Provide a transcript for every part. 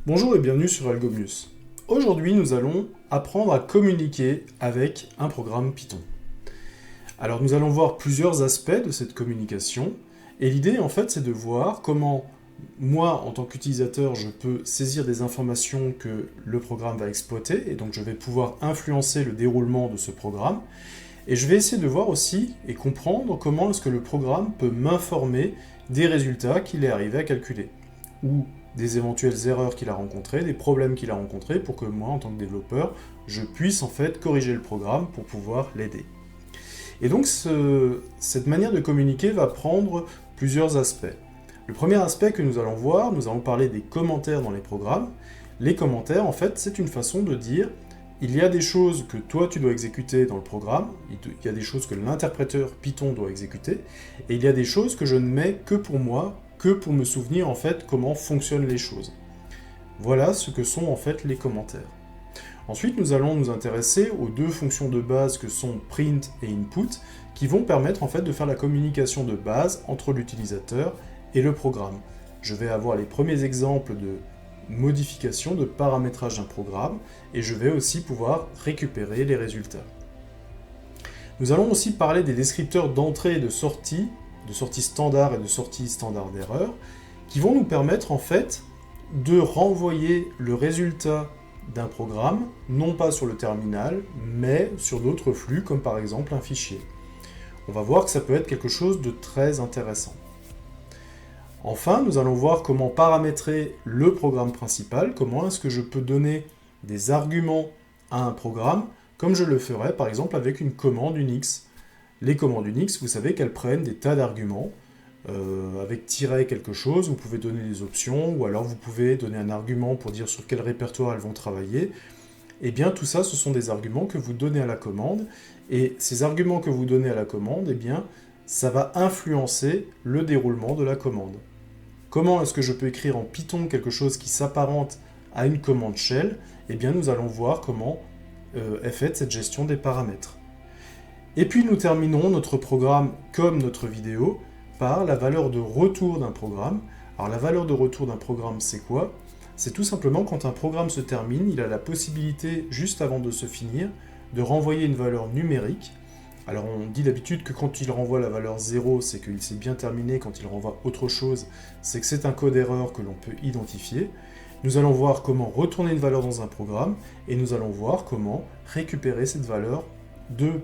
Bonjour et bienvenue sur Algomius. Aujourd'hui, nous allons apprendre à communiquer avec un programme Python. Alors, nous allons voir plusieurs aspects de cette communication, et l'idée, en fait, c'est de voir comment moi, en tant qu'utilisateur, je peux saisir des informations que le programme va exploiter, et donc je vais pouvoir influencer le déroulement de ce programme, et je vais essayer de voir aussi et comprendre comment est-ce que le programme peut m'informer des résultats qu'il est arrivé à calculer, ou des éventuelles erreurs qu'il a rencontrées, des problèmes qu'il a rencontrés, pour que moi, en tant que développeur, je puisse en fait corriger le programme pour pouvoir l'aider. Et donc cette manière de communiquer va prendre plusieurs aspects. Le premier aspect que nous allons voir, nous allons parler des commentaires dans les programmes. Les commentaires, en fait, c'est une façon de dire il y a des choses que toi tu dois exécuter dans le programme, il y a des choses que l'interpréteur Python doit exécuter, et il y a des choses que je ne mets que pour moi, que pour me souvenir en fait comment fonctionnent les choses. Voilà ce que sont en fait les commentaires. Ensuite, nous allons nous intéresser aux deux fonctions de base que sont print et input, qui vont permettre en fait de faire la communication de base entre l'utilisateur et le programme. Je vais avoir les premiers exemples de modification, de paramétrage d'un programme, et je vais aussi pouvoir récupérer les résultats. Nous allons aussi parler des descripteurs d'entrée et de sortie standard et de sortie standard d'erreur, qui vont nous permettre en fait de renvoyer le résultat d'un programme, non pas sur le terminal, mais sur d'autres flux, comme par exemple un fichier. On va voir que ça peut être quelque chose de très intéressant. Enfin, nous allons voir comment paramétrer le programme principal, comment est-ce que je peux donner des arguments à un programme, comme je le ferais par exemple avec une commande Unix. Les commandes Unix, vous savez qu'elles prennent des tas d'arguments, avec tiret quelque chose, vous pouvez donner des options, ou alors vous pouvez donner un argument pour dire sur quel répertoire elles vont travailler. Et bien tout ça, ce sont des arguments que vous donnez à la commande, et ces arguments que vous donnez à la commande, eh bien, ça va influencer le déroulement de la commande. Comment est-ce que je peux écrire en Python quelque chose qui s'apparente à une commande shell? Eh bien, nous allons voir comment est faite cette gestion des paramètres. Et puis, nous terminerons notre programme, comme notre vidéo, par la valeur de retour d'un programme. Alors, la valeur de retour d'un programme, c'est quoi? C'est tout simplement quand un programme se termine, il a la possibilité, juste avant de se finir, de renvoyer une valeur numérique. Alors on dit d'habitude que quand il renvoie la valeur 0, c'est qu'il s'est bien terminé, quand il renvoie autre chose, c'est que c'est un code erreur que l'on peut identifier. Nous allons voir comment retourner une valeur dans un programme, et nous allons voir comment récupérer cette valeur de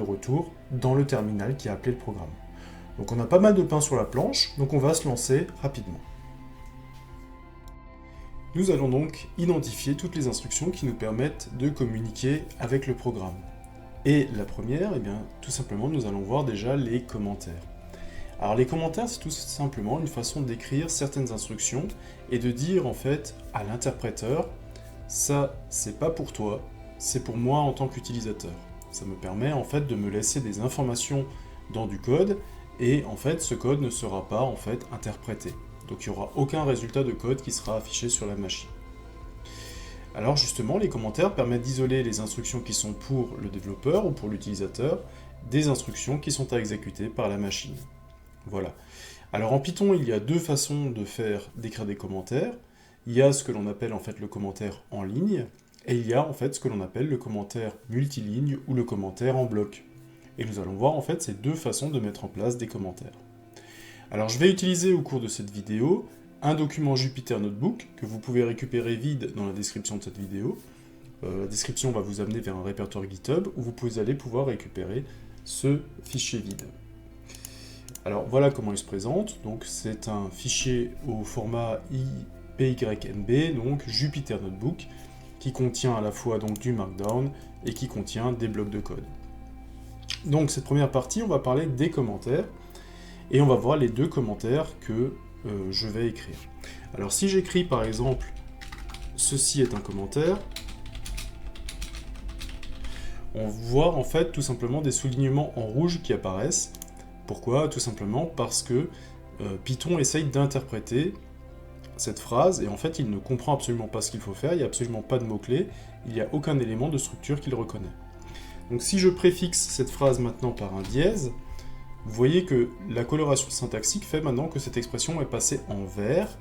retour dans le terminal qui a appelé le programme. Donc on a pas mal de pain sur la planche, donc on va se lancer rapidement. Nous allons donc identifier toutes les instructions qui nous permettent de communiquer avec le programme. Et la première, eh bien, tout simplement, nous allons voir déjà les commentaires. Alors les commentaires, c'est tout simplement une façon d'écrire certaines instructions et de dire en fait à l'interpréteur, ça c'est pas pour toi, c'est pour moi en tant qu'utilisateur. Ça me permet en fait de me laisser des informations dans du code et en fait ce code ne sera pas en fait interprété. Donc il n'y aura aucun résultat de code qui sera affiché sur la machine. Alors justement, les commentaires permettent d'isoler les instructions qui sont pour le développeur ou pour l'utilisateur des instructions qui sont à exécuter par la machine. Voilà. Alors en Python, il y a deux façons d'écrire des commentaires. Il y a ce que l'on appelle en fait le commentaire en ligne, et il y a en fait ce que l'on appelle le commentaire multiligne ou le commentaire en bloc. Et nous allons voir en fait ces deux façons de mettre en place des commentaires. Alors je vais utiliser au cours de cette vidéo un document Jupyter Notebook que vous pouvez récupérer vide dans la description de cette vidéo. La description va vous amener vers un répertoire GitHub où vous allez pouvoir récupérer ce fichier vide. Alors voilà comment il se présente. Donc c'est un fichier au format PYNB, donc Jupyter Notebook, qui contient à la fois donc du Markdown et qui contient des blocs de code. Donc cette première partie, on va parler des commentaires et on va voir les deux commentaires que je vais écrire. Alors si j'écris par exemple « Ceci est un commentaire », on voit en fait tout simplement des soulignements en rouge qui apparaissent. Pourquoi? Tout simplement parce que Python essaye d'interpréter cette phrase et en fait il ne comprend absolument pas ce qu'il faut faire, il n'y a absolument pas de mots-clés, il n'y a aucun élément de structure qu'il reconnaît. Donc si je préfixe cette phrase maintenant par un dièse, vous voyez que la coloration syntaxique fait maintenant que cette expression est passée en vert,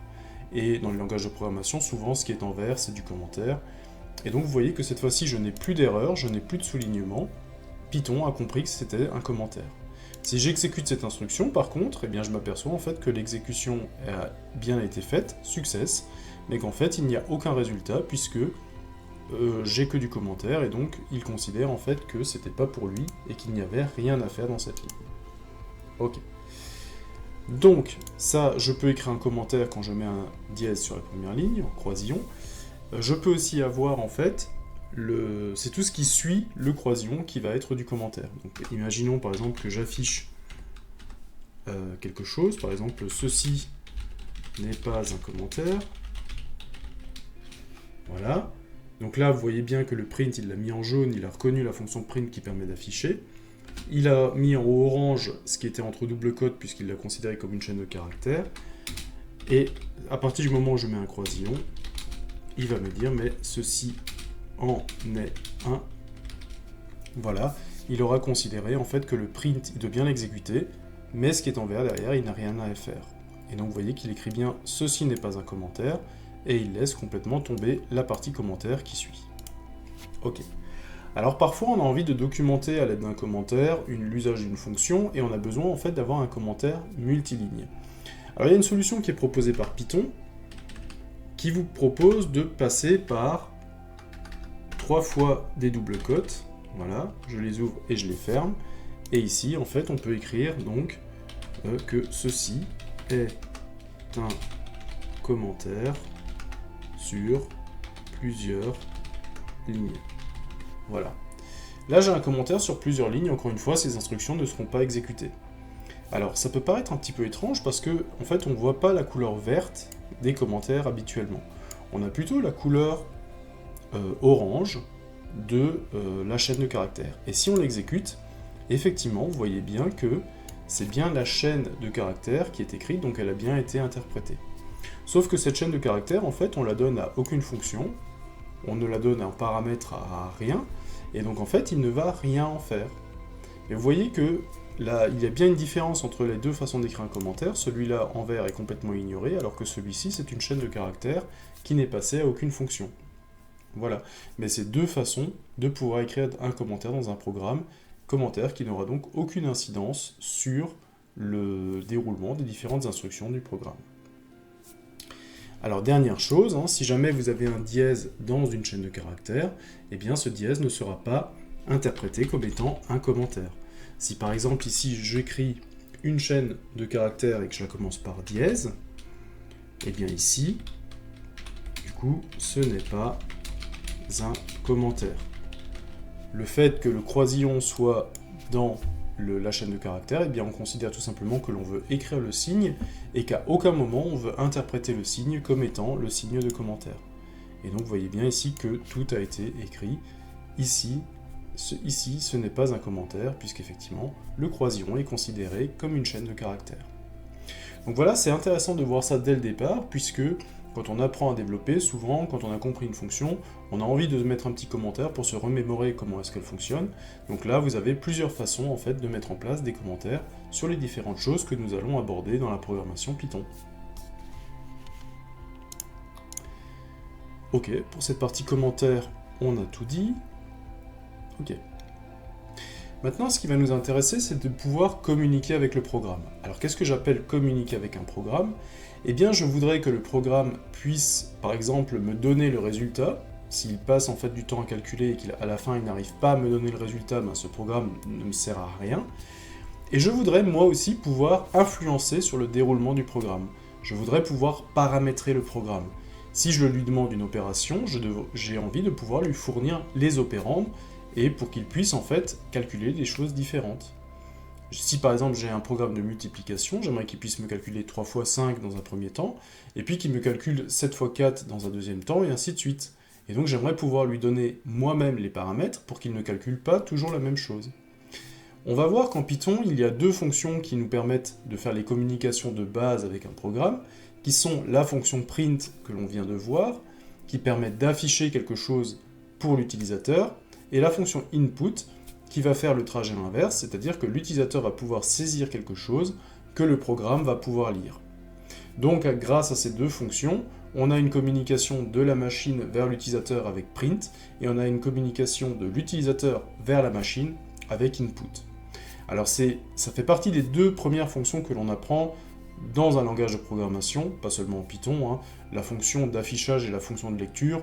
et dans les langages de programmation, souvent ce qui est en vert, c'est du commentaire. Et donc vous voyez que cette fois-ci, je n'ai plus d'erreur, je n'ai plus de soulignement. Python a compris que c'était un commentaire. Si j'exécute cette instruction, par contre, eh bien, je m'aperçois en fait que l'exécution a bien été faite, success, mais qu'en fait, il n'y a aucun résultat, puisque j'ai que du commentaire, et donc il considère en fait que c'était pas pour lui, et qu'il n'y avait rien à faire dans cette ligne. Ok. Donc, ça, je peux écrire un commentaire quand je mets un dièse sur la première ligne, en croisillon. Je peux aussi avoir, en fait, c'est tout ce qui suit le croisillon qui va être du commentaire. Donc, imaginons, par exemple, que j'affiche quelque chose. Par exemple, ceci n'est pas un commentaire. Voilà. Donc là, vous voyez bien que le print, il l'a mis en jaune, il a reconnu la fonction print qui permet d'afficher. Il a mis en orange ce qui était entre double quotes puisqu'il l'a considéré comme une chaîne de caractères. Et à partir du moment où je mets un croisillon, il va me dire mais ceci en est un. Voilà, il aura considéré en fait que le print, il doit bien l'exécuter, mais ce qui est en vert derrière, il n'a rien à faire. Et donc vous voyez qu'il écrit bien ceci n'est pas un commentaire, et il laisse complètement tomber la partie commentaire qui suit. Ok. Alors parfois on a envie de documenter à l'aide d'un commentaire l'usage d'une fonction et on a besoin en fait d'avoir un commentaire multiligne. Alors il y a une solution qui est proposée par Python qui vous propose de passer par 3 fois des doubles quotes. Voilà, je les ouvre et je les ferme. Et ici en fait on peut écrire donc que ceci est un commentaire sur plusieurs lignes. Voilà. Là, j'ai un commentaire sur plusieurs lignes. Encore une fois, ces instructions ne seront pas exécutées. Alors, ça peut paraître un petit peu étrange parce que, en fait, on ne voit pas la couleur verte des commentaires habituellement. On a plutôt la couleur orange de la chaîne de caractères. Et si on l'exécute, effectivement, vous voyez bien que c'est bien la chaîne de caractères qui est écrite, donc elle a bien été interprétée. Sauf que cette chaîne de caractères, en fait, on la donne à aucune fonction. On ne la donne en paramètre à rien, et donc en fait il ne va rien en faire. Et vous voyez que là, il y a bien une différence entre les deux façons d'écrire un commentaire. Celui-là en vert est complètement ignoré, alors que celui-ci c'est une chaîne de caractères qui n'est passée à aucune fonction. Voilà, mais c'est deux façons de pouvoir écrire un commentaire dans un programme, commentaire qui n'aura donc aucune incidence sur le déroulement des différentes instructions du programme. Alors dernière chose, si jamais vous avez un dièse dans une chaîne de caractères, eh bien ce dièse ne sera pas interprété comme étant un commentaire. Si par exemple ici j'écris une chaîne de caractères et que je la commence par dièse, eh bien ici, du coup, ce n'est pas un commentaire. Le fait que le croisillon soit dans la chaîne de caractères, eh bien on considère tout simplement que l'on veut écrire le signe et qu'à aucun moment on veut interpréter le signe comme étant le signe de commentaire. Et donc vous voyez bien ici que tout a été écrit. Ici, ce n'est pas un commentaire puisqu'effectivement le croisillon est considéré comme une chaîne de caractères. Donc voilà, c'est intéressant de voir ça dès le départ puisque quand on apprend à développer, souvent, quand on a compris une fonction, on a envie de mettre un petit commentaire pour se remémorer comment est-ce qu'elle fonctionne. Donc là, vous avez plusieurs façons en fait de mettre en place des commentaires sur les différentes choses que nous allons aborder dans la programmation Python. Ok, pour cette partie commentaire, on a tout dit. Ok. Maintenant, ce qui va nous intéresser, c'est de pouvoir communiquer avec le programme. Alors, qu'est-ce que j'appelle communiquer avec un programme ? Eh bien, je voudrais que le programme puisse, par exemple, me donner le résultat. S'il passe en fait du temps à calculer et qu'à la fin il n'arrive pas à me donner le résultat, ben, ce programme ne me sert à rien. Et je voudrais moi aussi pouvoir influencer sur le déroulement du programme. Je voudrais pouvoir paramétrer le programme. Si je lui demande une opération, j'ai envie de pouvoir lui fournir les opérandes et pour qu'il puisse en fait calculer des choses différentes. Si par exemple j'ai un programme de multiplication, j'aimerais qu'il puisse me calculer 3 fois 5 dans un premier temps, et puis qu'il me calcule 7 fois 4 dans un deuxième temps, et ainsi de suite. Et donc j'aimerais pouvoir lui donner moi-même les paramètres pour qu'il ne calcule pas toujours la même chose. On va voir qu'en Python, il y a deux fonctions qui nous permettent de faire les communications de base avec un programme, qui sont la fonction print que l'on vient de voir, qui permet d'afficher quelque chose pour l'utilisateur, et la fonction input, qui va faire le trajet inverse, c'est-à-dire que l'utilisateur va pouvoir saisir quelque chose que le programme va pouvoir lire. Donc grâce à ces deux fonctions, on a une communication de la machine vers l'utilisateur avec print, et on a une communication de l'utilisateur vers la machine avec input. Alors ça fait partie des deux premières fonctions que l'on apprend dans un langage de programmation, pas seulement en Python, hein. La fonction d'affichage et la fonction de lecture,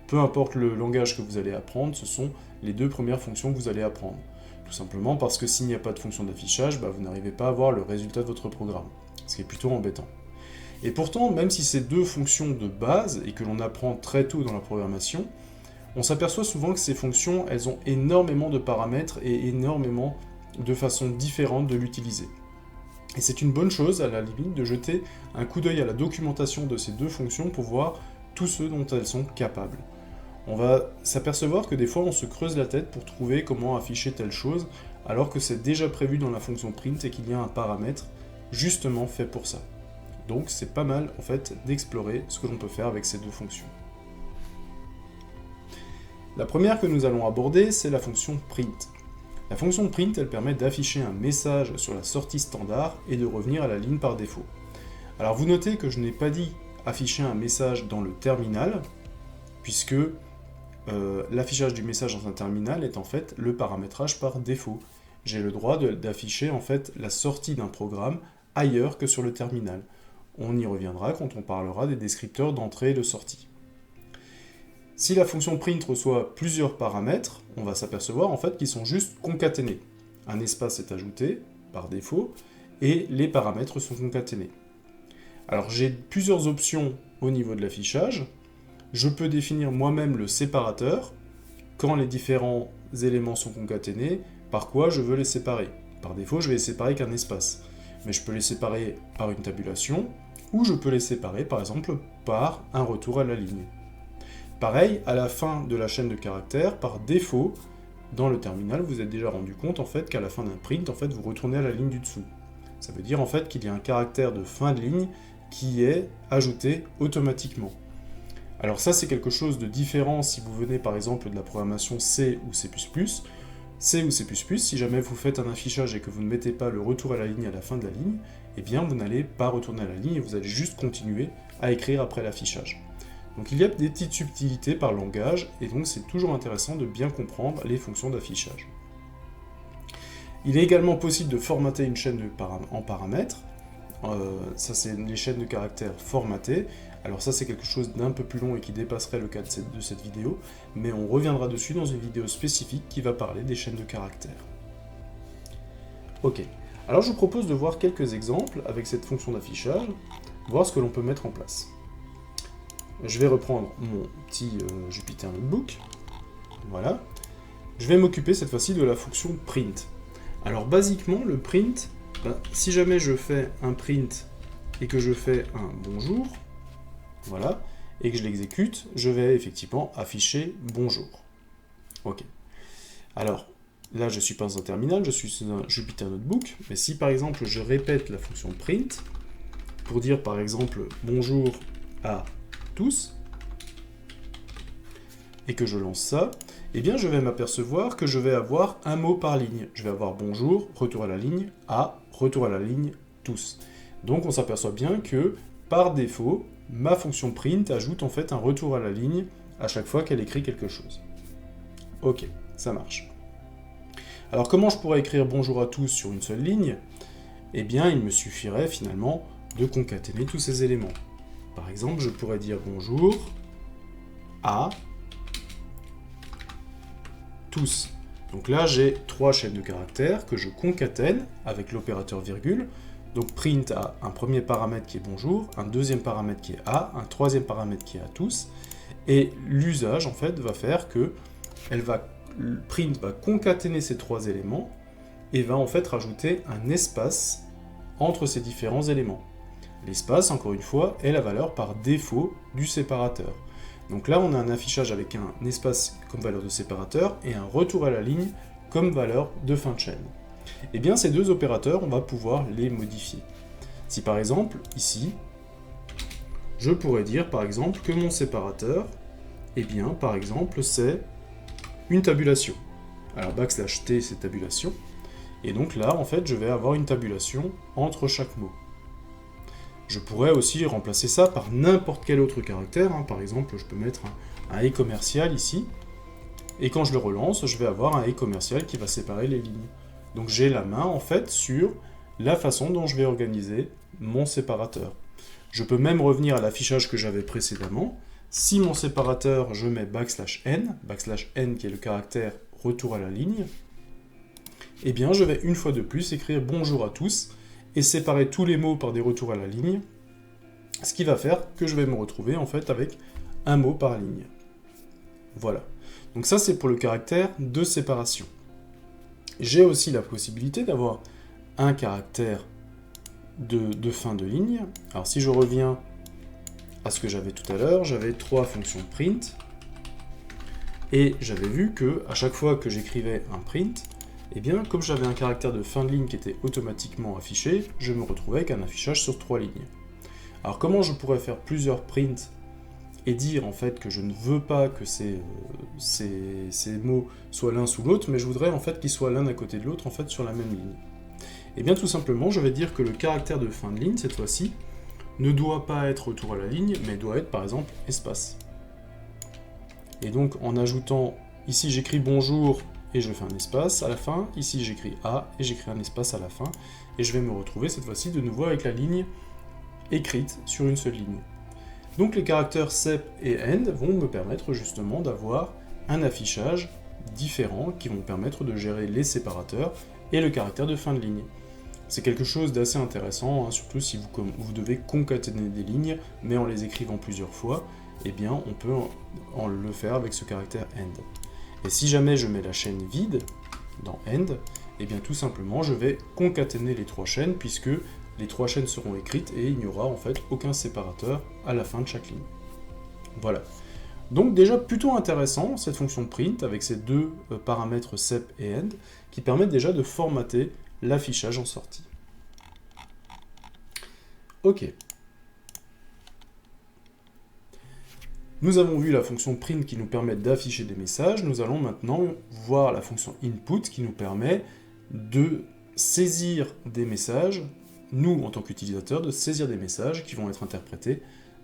peu importe le langage que vous allez apprendre, ce sont les deux premières fonctions que vous allez apprendre. Tout simplement parce que s'il n'y a pas de fonction d'affichage, vous n'arrivez pas à voir le résultat de votre programme, ce qui est plutôt embêtant. Et pourtant, même si ces deux fonctions de base, et que l'on apprend très tôt dans la programmation, on s'aperçoit souvent que ces fonctions, elles ont énormément de paramètres et énormément de façons différentes de l'utiliser. Et c'est une bonne chose, à la limite, de jeter un coup d'œil à la documentation de ces deux fonctions pour voir tout ce dont elles sont capables. On va s'apercevoir que des fois, on se creuse la tête pour trouver comment afficher telle chose, alors que c'est déjà prévu dans la fonction print et qu'il y a un paramètre justement fait pour ça. Donc c'est pas mal, en fait, d'explorer ce que l'on peut faire avec ces deux fonctions. La première que nous allons aborder, c'est la fonction print. La fonction print, elle permet d'afficher un message sur la sortie standard et de revenir à la ligne par défaut. Alors vous notez que je n'ai pas dit afficher un message dans le terminal, puisque l'affichage du message dans un terminal est en fait le paramétrage par défaut. J'ai le droit d'afficher en fait la sortie d'un programme ailleurs que sur le terminal. On y reviendra quand on parlera des descripteurs d'entrée et de sortie. Si la fonction print reçoit plusieurs paramètres, on va s'apercevoir en fait qu'ils sont juste concaténés. Un espace est ajouté par défaut et les paramètres sont concaténés. Alors j'ai plusieurs options au niveau de l'affichage. Je peux définir moi-même le séparateur quand les différents éléments sont concaténés, par quoi je veux les séparer. Par défaut, je vais les séparer qu'un espace, mais je peux les séparer par une tabulation ou je peux les séparer par exemple par un retour à la ligne. Pareil, à la fin de la chaîne de caractères, par défaut, dans le terminal, vous êtes déjà rendu compte en fait qu'à la fin d'un print, en fait, vous retournez à la ligne du dessous. Ça veut dire en fait qu'il y a un caractère de fin de ligne qui est ajouté automatiquement. Alors ça, c'est quelque chose de différent si vous venez par exemple de la programmation C ou C++. C ou C++, si jamais vous faites un affichage et que vous ne mettez pas le retour à la ligne à la fin de la ligne, eh bien vous n'allez pas retourner à la ligne et vous allez juste continuer à écrire après l'affichage. Donc il y a des petites subtilités par langage, et donc c'est toujours intéressant de bien comprendre les fonctions d'affichage. Il est également possible de formater une chaîne en paramètres. Ça c'est les chaînes de caractères formatées. Alors ça c'est quelque chose d'un peu plus long et qui dépasserait le cadre de cette vidéo, mais on reviendra dessus dans une vidéo spécifique qui va parler des chaînes de caractères. Ok, alors je vous propose de voir quelques exemples avec cette fonction d'affichage, voir ce que l'on peut mettre en place. Je vais reprendre mon petit Jupyter Notebook. Voilà. Je vais m'occuper cette fois-ci de la fonction print. Alors basiquement, le print, si jamais je fais un print et que je fais un bonjour, voilà, et que je l'exécute, je vais effectivement afficher bonjour. Ok. Alors, là je suis pas dans un terminal, je suis sur un Jupyter Notebook, mais si par exemple je répète la fonction print, pour dire par exemple bonjour à tous, et que je lance ça, eh bien je vais m'apercevoir que je vais avoir un mot par ligne. Je vais avoir bonjour, retour à la ligne, à, retour à la ligne, tous. Donc on s'aperçoit bien que, par défaut, ma fonction print ajoute en fait un retour à la ligne à chaque fois qu'elle écrit quelque chose. Ok, ça marche. Alors comment je pourrais écrire bonjour à tous sur une seule ligne? Eh bien il me suffirait finalement de concaténer tous ces éléments. Par exemple, je pourrais dire bonjour à tous. Donc là, j'ai trois chaînes de caractères que je concatène avec l'opérateur virgule. Donc print a un premier paramètre qui est bonjour, un deuxième paramètre qui est à, un troisième paramètre qui est à tous. Et l'usage, en fait, va faire que print va concaténer ces trois éléments et va en fait rajouter un espace entre ces différents éléments. L'espace, encore une fois, est la valeur par défaut du séparateur. Donc là, on a un affichage avec un espace comme valeur de séparateur et un retour à la ligne comme valeur de fin de chaîne. Et bien, ces deux opérateurs, on va pouvoir les modifier. Si par exemple, ici, je pourrais dire par exemple que mon séparateur, eh bien, par exemple, c'est une tabulation. Alors, \t, c'est tabulation. Et donc là, en fait, je vais avoir une tabulation entre chaque mot. Je pourrais aussi remplacer ça par n'importe quel autre caractère. Par exemple, je peux mettre un et commercial ici. Et quand je le relance, je vais avoir un et commercial qui va séparer les lignes. Donc j'ai la main, en fait, sur la façon dont je vais organiser mon séparateur. Je peux même revenir à l'affichage que j'avais précédemment. Si mon séparateur, je mets \n qui est le caractère retour à la ligne, eh bien je vais une fois de plus écrire bonjour à tous et séparer tous les mots par des retours à la ligne, ce qui va faire que je vais me retrouver en fait avec un mot par ligne. Voilà. Donc ça c'est pour le caractère de séparation. J'ai aussi la possibilité d'avoir un caractère de fin de ligne. Alors si je reviens à ce que j'avais tout à l'heure, j'avais 3 fonctions print, et j'avais vu que à chaque fois que j'écrivais un print, eh bien comme j'avais un caractère de fin de ligne qui était automatiquement affiché, je me retrouvais avec un affichage sur 3 lignes. Alors comment je pourrais faire plusieurs prints et dire en fait que je ne veux pas que ces mots soient l'un sous l'autre, mais je voudrais en fait qu'ils soient l'un à côté de l'autre en fait sur la même ligne. Et bien tout simplement, je vais dire que le caractère de fin de ligne, cette fois-ci, ne doit pas être retour à la ligne, mais doit être par exemple espace. Et donc en ajoutant, ici j'écris bonjour et je fais un espace à la fin, ici j'écris A et j'écris un espace à la fin, et je vais me retrouver cette fois-ci de nouveau avec la ligne écrite sur une seule ligne. Donc les caractères sep et end vont me permettre justement d'avoir un affichage différent qui vont permettre de gérer les séparateurs et le caractère de fin de ligne. C'est quelque chose d'assez intéressant, surtout si vous devez concaténer des lignes, mais en les écrivant plusieurs fois, eh bien on peut le faire avec ce caractère end. Et si jamais je mets la chaîne vide dans end, eh bien tout simplement je vais concaténer les 3 chaînes, puisque les 3 chaînes seront écrites et il n'y aura en fait aucun séparateur à la fin de chaque ligne. Voilà. Donc déjà plutôt intéressant cette fonction print avec ces 2 paramètres sep et end qui permettent déjà de formater l'affichage en sortie. Ok. Nous avons vu la fonction print qui nous permet d'afficher des messages. Nous allons maintenant voir la fonction input qui nous permet de saisir des messages, nous en tant qu'utilisateurs, de saisir des messages qui vont être interprétés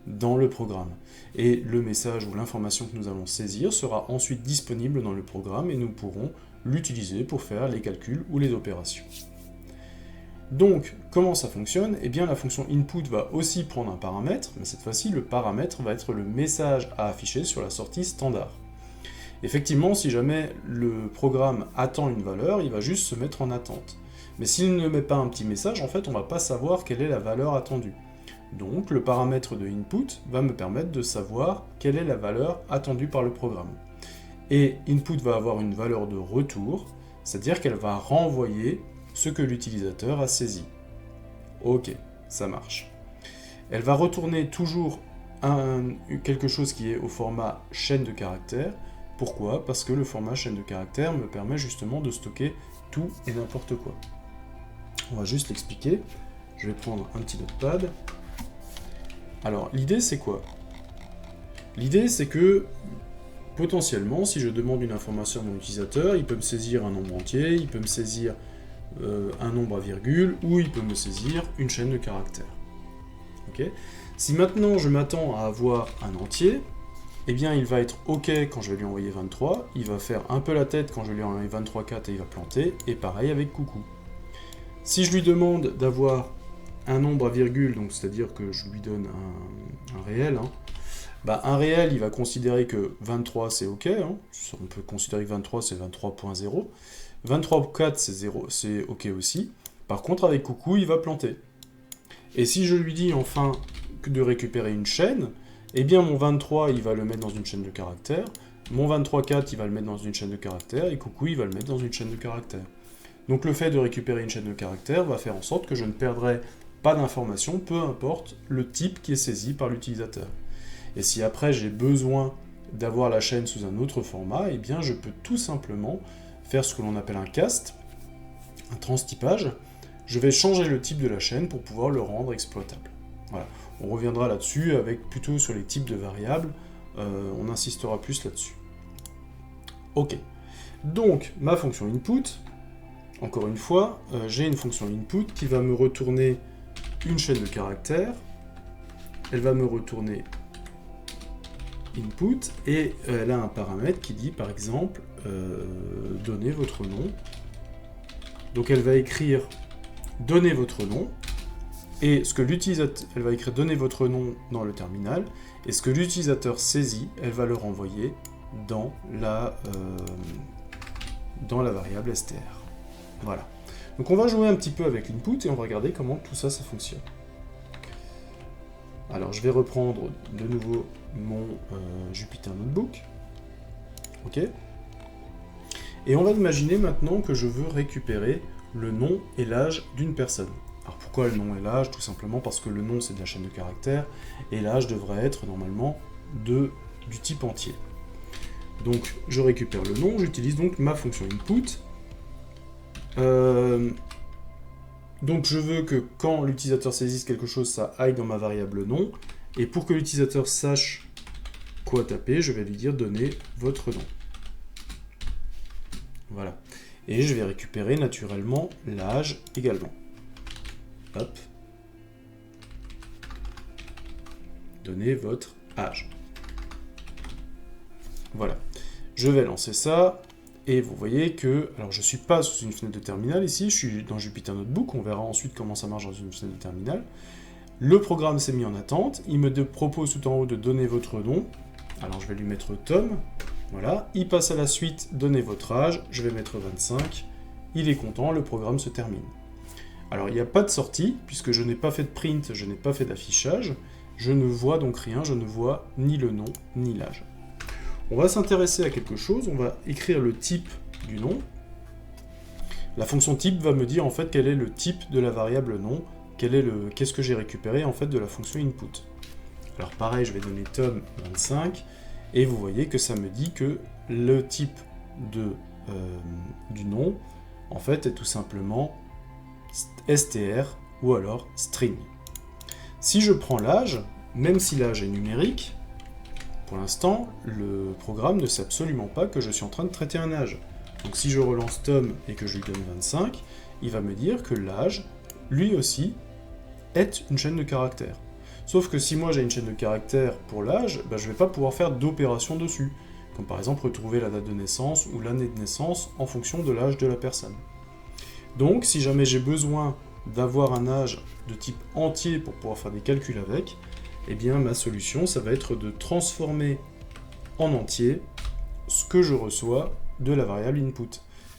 dans le programme. Et le message ou l'information que nous allons saisir sera ensuite disponible dans le programme et nous pourrons l'utiliser pour faire les calculs ou les opérations. Donc, comment ça fonctionne? Eh bien, la fonction input va aussi prendre un paramètre, mais cette fois-ci, le paramètre va être le message à afficher sur la sortie standard. Effectivement, si jamais le programme attend une valeur, il va juste se mettre en attente. Mais s'il ne met pas un petit message, en fait, on ne va pas savoir quelle est la valeur attendue. Donc, le paramètre de input va me permettre de savoir quelle est la valeur attendue par le programme. Et input va avoir une valeur de retour, c'est-à-dire qu'elle va renvoyer ce que l'utilisateur a saisi. Ok, ça marche. Elle va retourner toujours quelque chose qui est au format chaîne de caractères. Pourquoi? Parce que le format chaîne de caractères me permet justement de stocker tout et n'importe quoi. On va juste l'expliquer. Je vais prendre un petit notepad. Alors, l'idée c'est quoi? L'idée c'est que potentiellement, si je demande une information à mon utilisateur, il peut me saisir un nombre entier, il peut me saisir un nombre à virgule, ou il peut me saisir une chaîne de caractères. Okay. Si maintenant je m'attends à avoir un entier, eh bien il va être OK quand je vais lui envoyer 23, il va faire un peu la tête quand je vais lui envoyer 23,4 et il va planter, et pareil avec coucou. Si je lui demande d'avoir un nombre à virgule, donc c'est-à-dire que je lui donne un réel, un réel, il va considérer que 23 c'est OK, on peut considérer que 23 c'est 23.0, 23.4 c'est OK aussi, par contre avec coucou il va planter. Et si je lui dis enfin de récupérer une chaîne, eh bien mon 23 il va le mettre dans une chaîne de caractères, mon 23.4 il va le mettre dans une chaîne de caractères, et coucou il va le mettre dans une chaîne de caractères. Donc le fait de récupérer une chaîne de caractères va faire en sorte que je ne perdrai pas d'informations, peu importe le type qui est saisi par l'utilisateur. Et si après j'ai besoin d'avoir la chaîne sous un autre format, eh bien je peux tout simplement faire ce que l'on appelle un cast, un transtypage. Je vais changer le type de la chaîne pour pouvoir le rendre exploitable. Voilà. On reviendra là-dessus avec plutôt sur les types de variables, on insistera plus là-dessus. Ok. Donc ma fonction input, encore une fois, j'ai une fonction input qui va me retourner une chaîne de caractères elle va me retourner input, et elle a un paramètre qui dit, par exemple, donnez votre nom. Donc elle va écrire donnez votre nom, et ce que l'utilisateur, elle va écrire donnez votre nom dans le terminal, et ce que l'utilisateur saisit, elle va le renvoyer dans la variable str. Voilà. Donc on va jouer un petit peu avec l'input et on va regarder comment tout ça, ça fonctionne. Alors je vais reprendre de nouveau mon Jupyter Notebook. Ok. Et on va imaginer maintenant que je veux récupérer le nom et l'âge d'une personne. Alors pourquoi le nom et l'âge? Tout simplement parce que le nom c'est de la chaîne de caractères et l'âge devrait être normalement du type entier. Donc je récupère le nom, j'utilise donc ma fonction input. Donc je veux que quand l'utilisateur saisisse quelque chose, ça aille dans ma variable nom. Et pour que l'utilisateur sache quoi taper, je vais lui dire donnez votre nom. Voilà. Et je vais récupérer naturellement l'âge également. Hop. Donnez votre âge. Voilà. Je vais lancer ça. Et vous voyez que, alors je ne suis pas sous une fenêtre de terminal ici, je suis dans Jupyter Notebook, on verra ensuite comment ça marche dans une fenêtre de terminal. Le programme s'est mis en attente, il me propose tout en haut de donner votre nom, alors je vais lui mettre Tom, voilà, il passe à la suite, donnez votre âge, je vais mettre 25, il est content, le programme se termine. Alors il n'y a pas de sortie, puisque je n'ai pas fait de print, je n'ai pas fait d'affichage, je ne vois donc rien, je ne vois ni le nom, ni l'âge. On va s'intéresser à quelque chose, on va écrire le type du nom. La fonction type va me dire en fait quel est le type de la variable nom, qu'est-ce que j'ai récupéré en fait de la fonction input. Alors pareil, je vais donner Tom 25, et vous voyez que ça me dit que le type du nom, en fait, est tout simplement str ou alors string. Si je prends l'âge, même si l'âge est numérique, pour l'instant, le programme ne sait absolument pas que je suis en train de traiter un âge. Donc si je relance Tom et que je lui donne 25, il va me dire que l'âge, lui aussi, est une chaîne de caractères. Sauf que si moi j'ai une chaîne de caractères pour l'âge, je ne vais pas pouvoir faire d'opérations dessus. Comme par exemple retrouver la date de naissance ou l'année de naissance en fonction de l'âge de la personne. Donc si jamais j'ai besoin d'avoir un âge de type entier pour pouvoir faire des calculs avec, eh bien ma solution, ça va être de transformer en entier ce que je reçois de la variable input.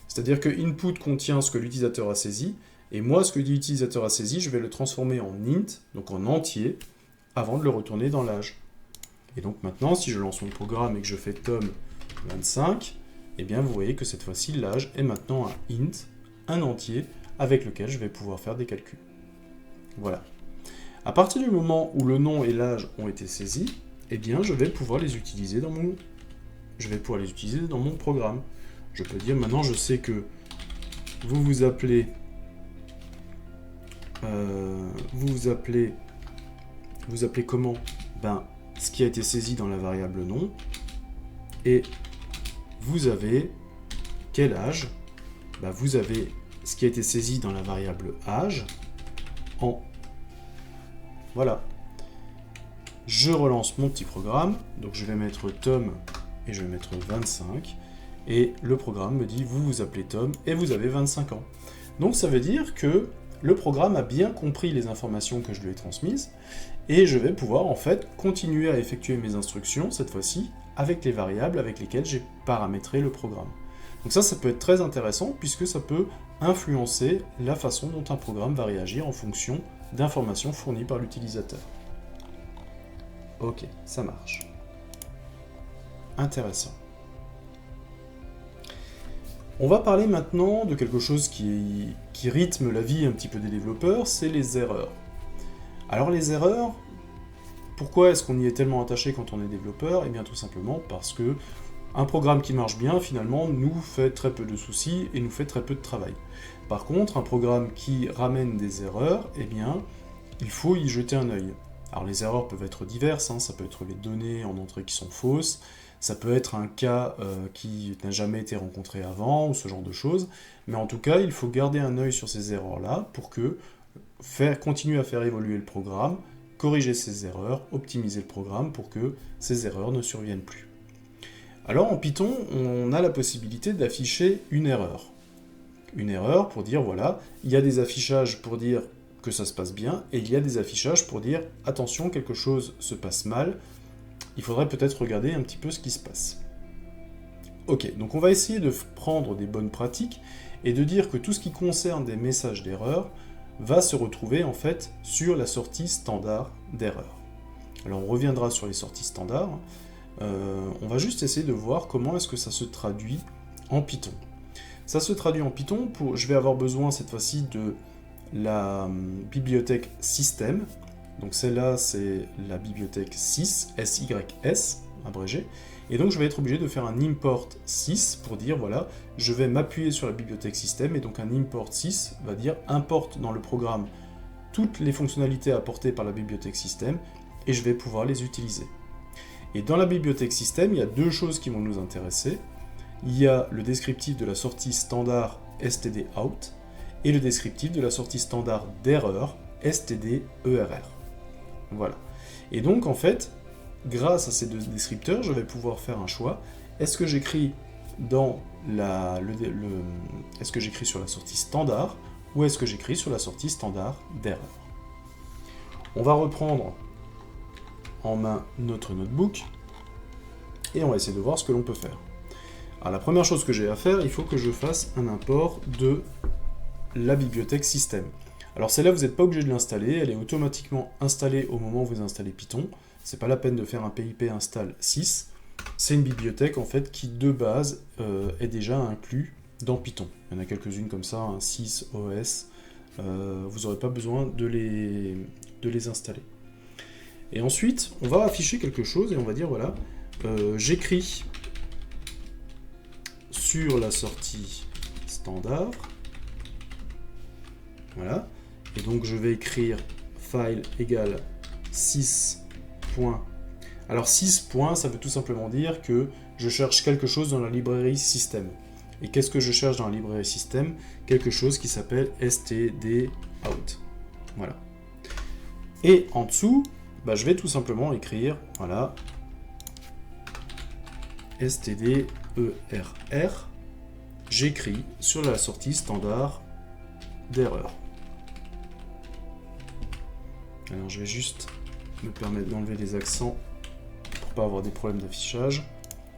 C'est-à-dire que input contient ce que l'utilisateur a saisi, et moi, ce que l'utilisateur a saisi, je vais le transformer en int, donc en entier, avant de le retourner dans l'âge. Et donc maintenant, si je lance mon programme et que je fais Tom 25, eh bien vous voyez que cette fois-ci, l'âge est maintenant un int, un entier, avec lequel je vais pouvoir faire des calculs. Voilà. À partir du moment où le nom et l'âge ont été saisis, eh bien je vais pouvoir les utiliser dans mon programme. Je peux dire maintenant je sais que vous vous appelez comment? Ce qui a été saisi dans la variable nom, et vous avez quel âge? Vous avez ce qui a été saisi dans la variable âge en... Voilà. Je relance mon petit programme, donc je vais mettre Tom et je vais mettre 25, et le programme me dit vous vous appelez Tom et vous avez 25 ans. Donc ça veut dire que le programme a bien compris les informations que je lui ai transmises, et je vais pouvoir en fait continuer à effectuer mes instructions, cette fois-ci, avec les variables avec lesquelles j'ai paramétré le programme. Donc ça peut être très intéressant, puisque ça peut influencer la façon dont un programme va réagir en fonction d'informations fournies par l'utilisateur. Ok, ça marche. Intéressant. On va parler maintenant de quelque chose qui rythme la vie un petit peu des développeurs, c'est les erreurs. Alors les erreurs, pourquoi est-ce qu'on y est tellement attaché quand on est développeur? Eh bien tout simplement parce que un programme qui marche bien, finalement, nous fait très peu de soucis et nous fait très peu de travail. Par contre, un programme qui ramène des erreurs, eh bien, il faut y jeter un œil. Alors les erreurs peuvent être diverses, ça peut être les données en entrée qui sont fausses, ça peut être un cas qui n'a jamais été rencontré avant, ou ce genre de choses, mais en tout cas, il faut garder un œil sur ces erreurs-là pour continuer à faire évoluer le programme corriger ces erreurs, optimiser le programme pour que ces erreurs ne surviennent plus. Alors en Python, on a la possibilité d'afficher une erreur. Une erreur pour dire, voilà, il y a des affichages pour dire que ça se passe bien, et il y a des affichages pour dire, attention, quelque chose se passe mal, il faudrait peut-être regarder un petit peu ce qui se passe. Ok, donc on va essayer de prendre des bonnes pratiques, et de dire que tout ce qui concerne des messages d'erreur va se retrouver en fait sur la sortie standard d'erreur. Alors on reviendra sur les sorties standards, on va juste essayer de voir comment est-ce que ça se traduit en Python. Ça se traduit en Python, je vais avoir besoin cette fois-ci de la bibliothèque système, donc celle-là c'est la bibliothèque sys, SYS, abrégé, et donc je vais être obligé de faire un import sys pour dire, voilà, je vais m'appuyer sur la bibliothèque système, et donc un import sys va dire importe dans le programme toutes les fonctionnalités apportées par la bibliothèque système, et je vais pouvoir les utiliser. Et dans la bibliothèque système, il y a deux choses qui vont nous intéresser. Il y a le descriptif de la sortie standard stdout, et le descriptif de la sortie standard d'erreur stderr. Voilà. Et donc, en fait, grâce à ces deux descripteurs, je vais pouvoir faire un choix. Est-ce que j'écris est-ce que j'écris sur la sortie standard ou est-ce que j'écris sur la sortie standard d'erreur? On va reprendre en main notre notebook et on va essayer de voir ce que l'on peut faire. Alors la première chose que j'ai à faire, il faut que je fasse un import de la bibliothèque système. Alors celle-là, vous n'êtes pas obligé de l'installer, elle est automatiquement installée au moment où vous installez Python. C'est pas la peine de faire un pip install sys. C'est une bibliothèque en fait qui de base est déjà inclus dans Python. Il y en a quelques-unes comme ça, un sys OS. Vous n'aurez pas besoin de les installer. Et ensuite, on va afficher quelque chose et on va dire voilà, j'écris sur la sortie standard. Voilà. Et donc je vais écrire file égale 6. Alors 6 points, ça veut tout simplement dire que je cherche quelque chose dans la librairie système. Et qu'est-ce que je cherche dans la librairie système? Quelque chose qui s'appelle stdout. Voilà. Et en dessous, bah, je vais tout simplement écrire, voilà, stderr, j'écris sur la sortie standard d'erreur. Alors je vais juste me permettre d'enlever les accents pour pas avoir des problèmes d'affichage.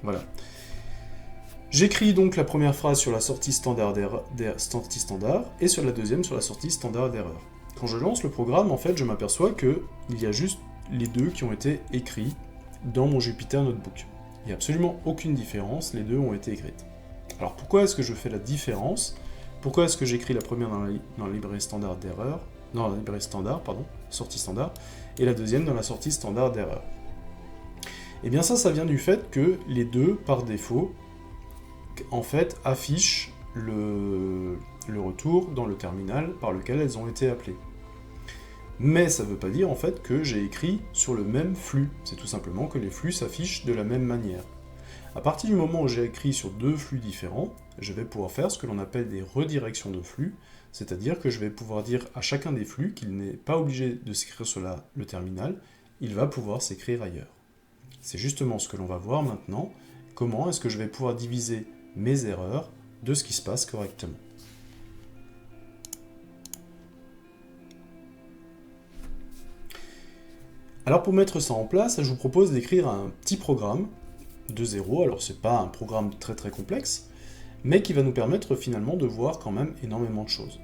Voilà. J'écris donc la première phrase sur la sortie standard et sur la deuxième sur la sortie standard d'erreur. Quand je lance le programme, en fait, je m'aperçois qu'il y a juste les deux qui ont été écrits dans mon Jupyter Notebook. Il n'y a absolument aucune différence, les deux ont été écrites. Alors pourquoi est-ce que je fais la différence? Pourquoi est-ce que j'écris la première dans la librairie standard d'erreur, dans la librairie standard, pardon, sortie standard, et la deuxième dans la sortie standard d'erreur? Et bien ça vient du fait que les deux, par défaut, en fait, affichent le retour dans le terminal par lequel elles ont été appelées. Mais ça ne veut pas dire en fait que j'ai écrit sur le même flux, c'est tout simplement que les flux s'affichent de la même manière. À partir du moment où j'ai écrit sur deux flux différents, je vais pouvoir faire ce que l'on appelle des redirections de flux, c'est-à-dire que je vais pouvoir dire à chacun des flux qu'il n'est pas obligé de s'écrire sur le terminal, il va pouvoir s'écrire ailleurs. C'est justement ce que l'on va voir maintenant, comment est-ce que je vais pouvoir diviser mes erreurs de ce qui se passe correctement. Alors pour mettre ça en place, je vous propose d'écrire un petit programme de zéro. Alors c'est pas un programme très complexe, mais qui va nous permettre finalement de voir quand même énormément de choses.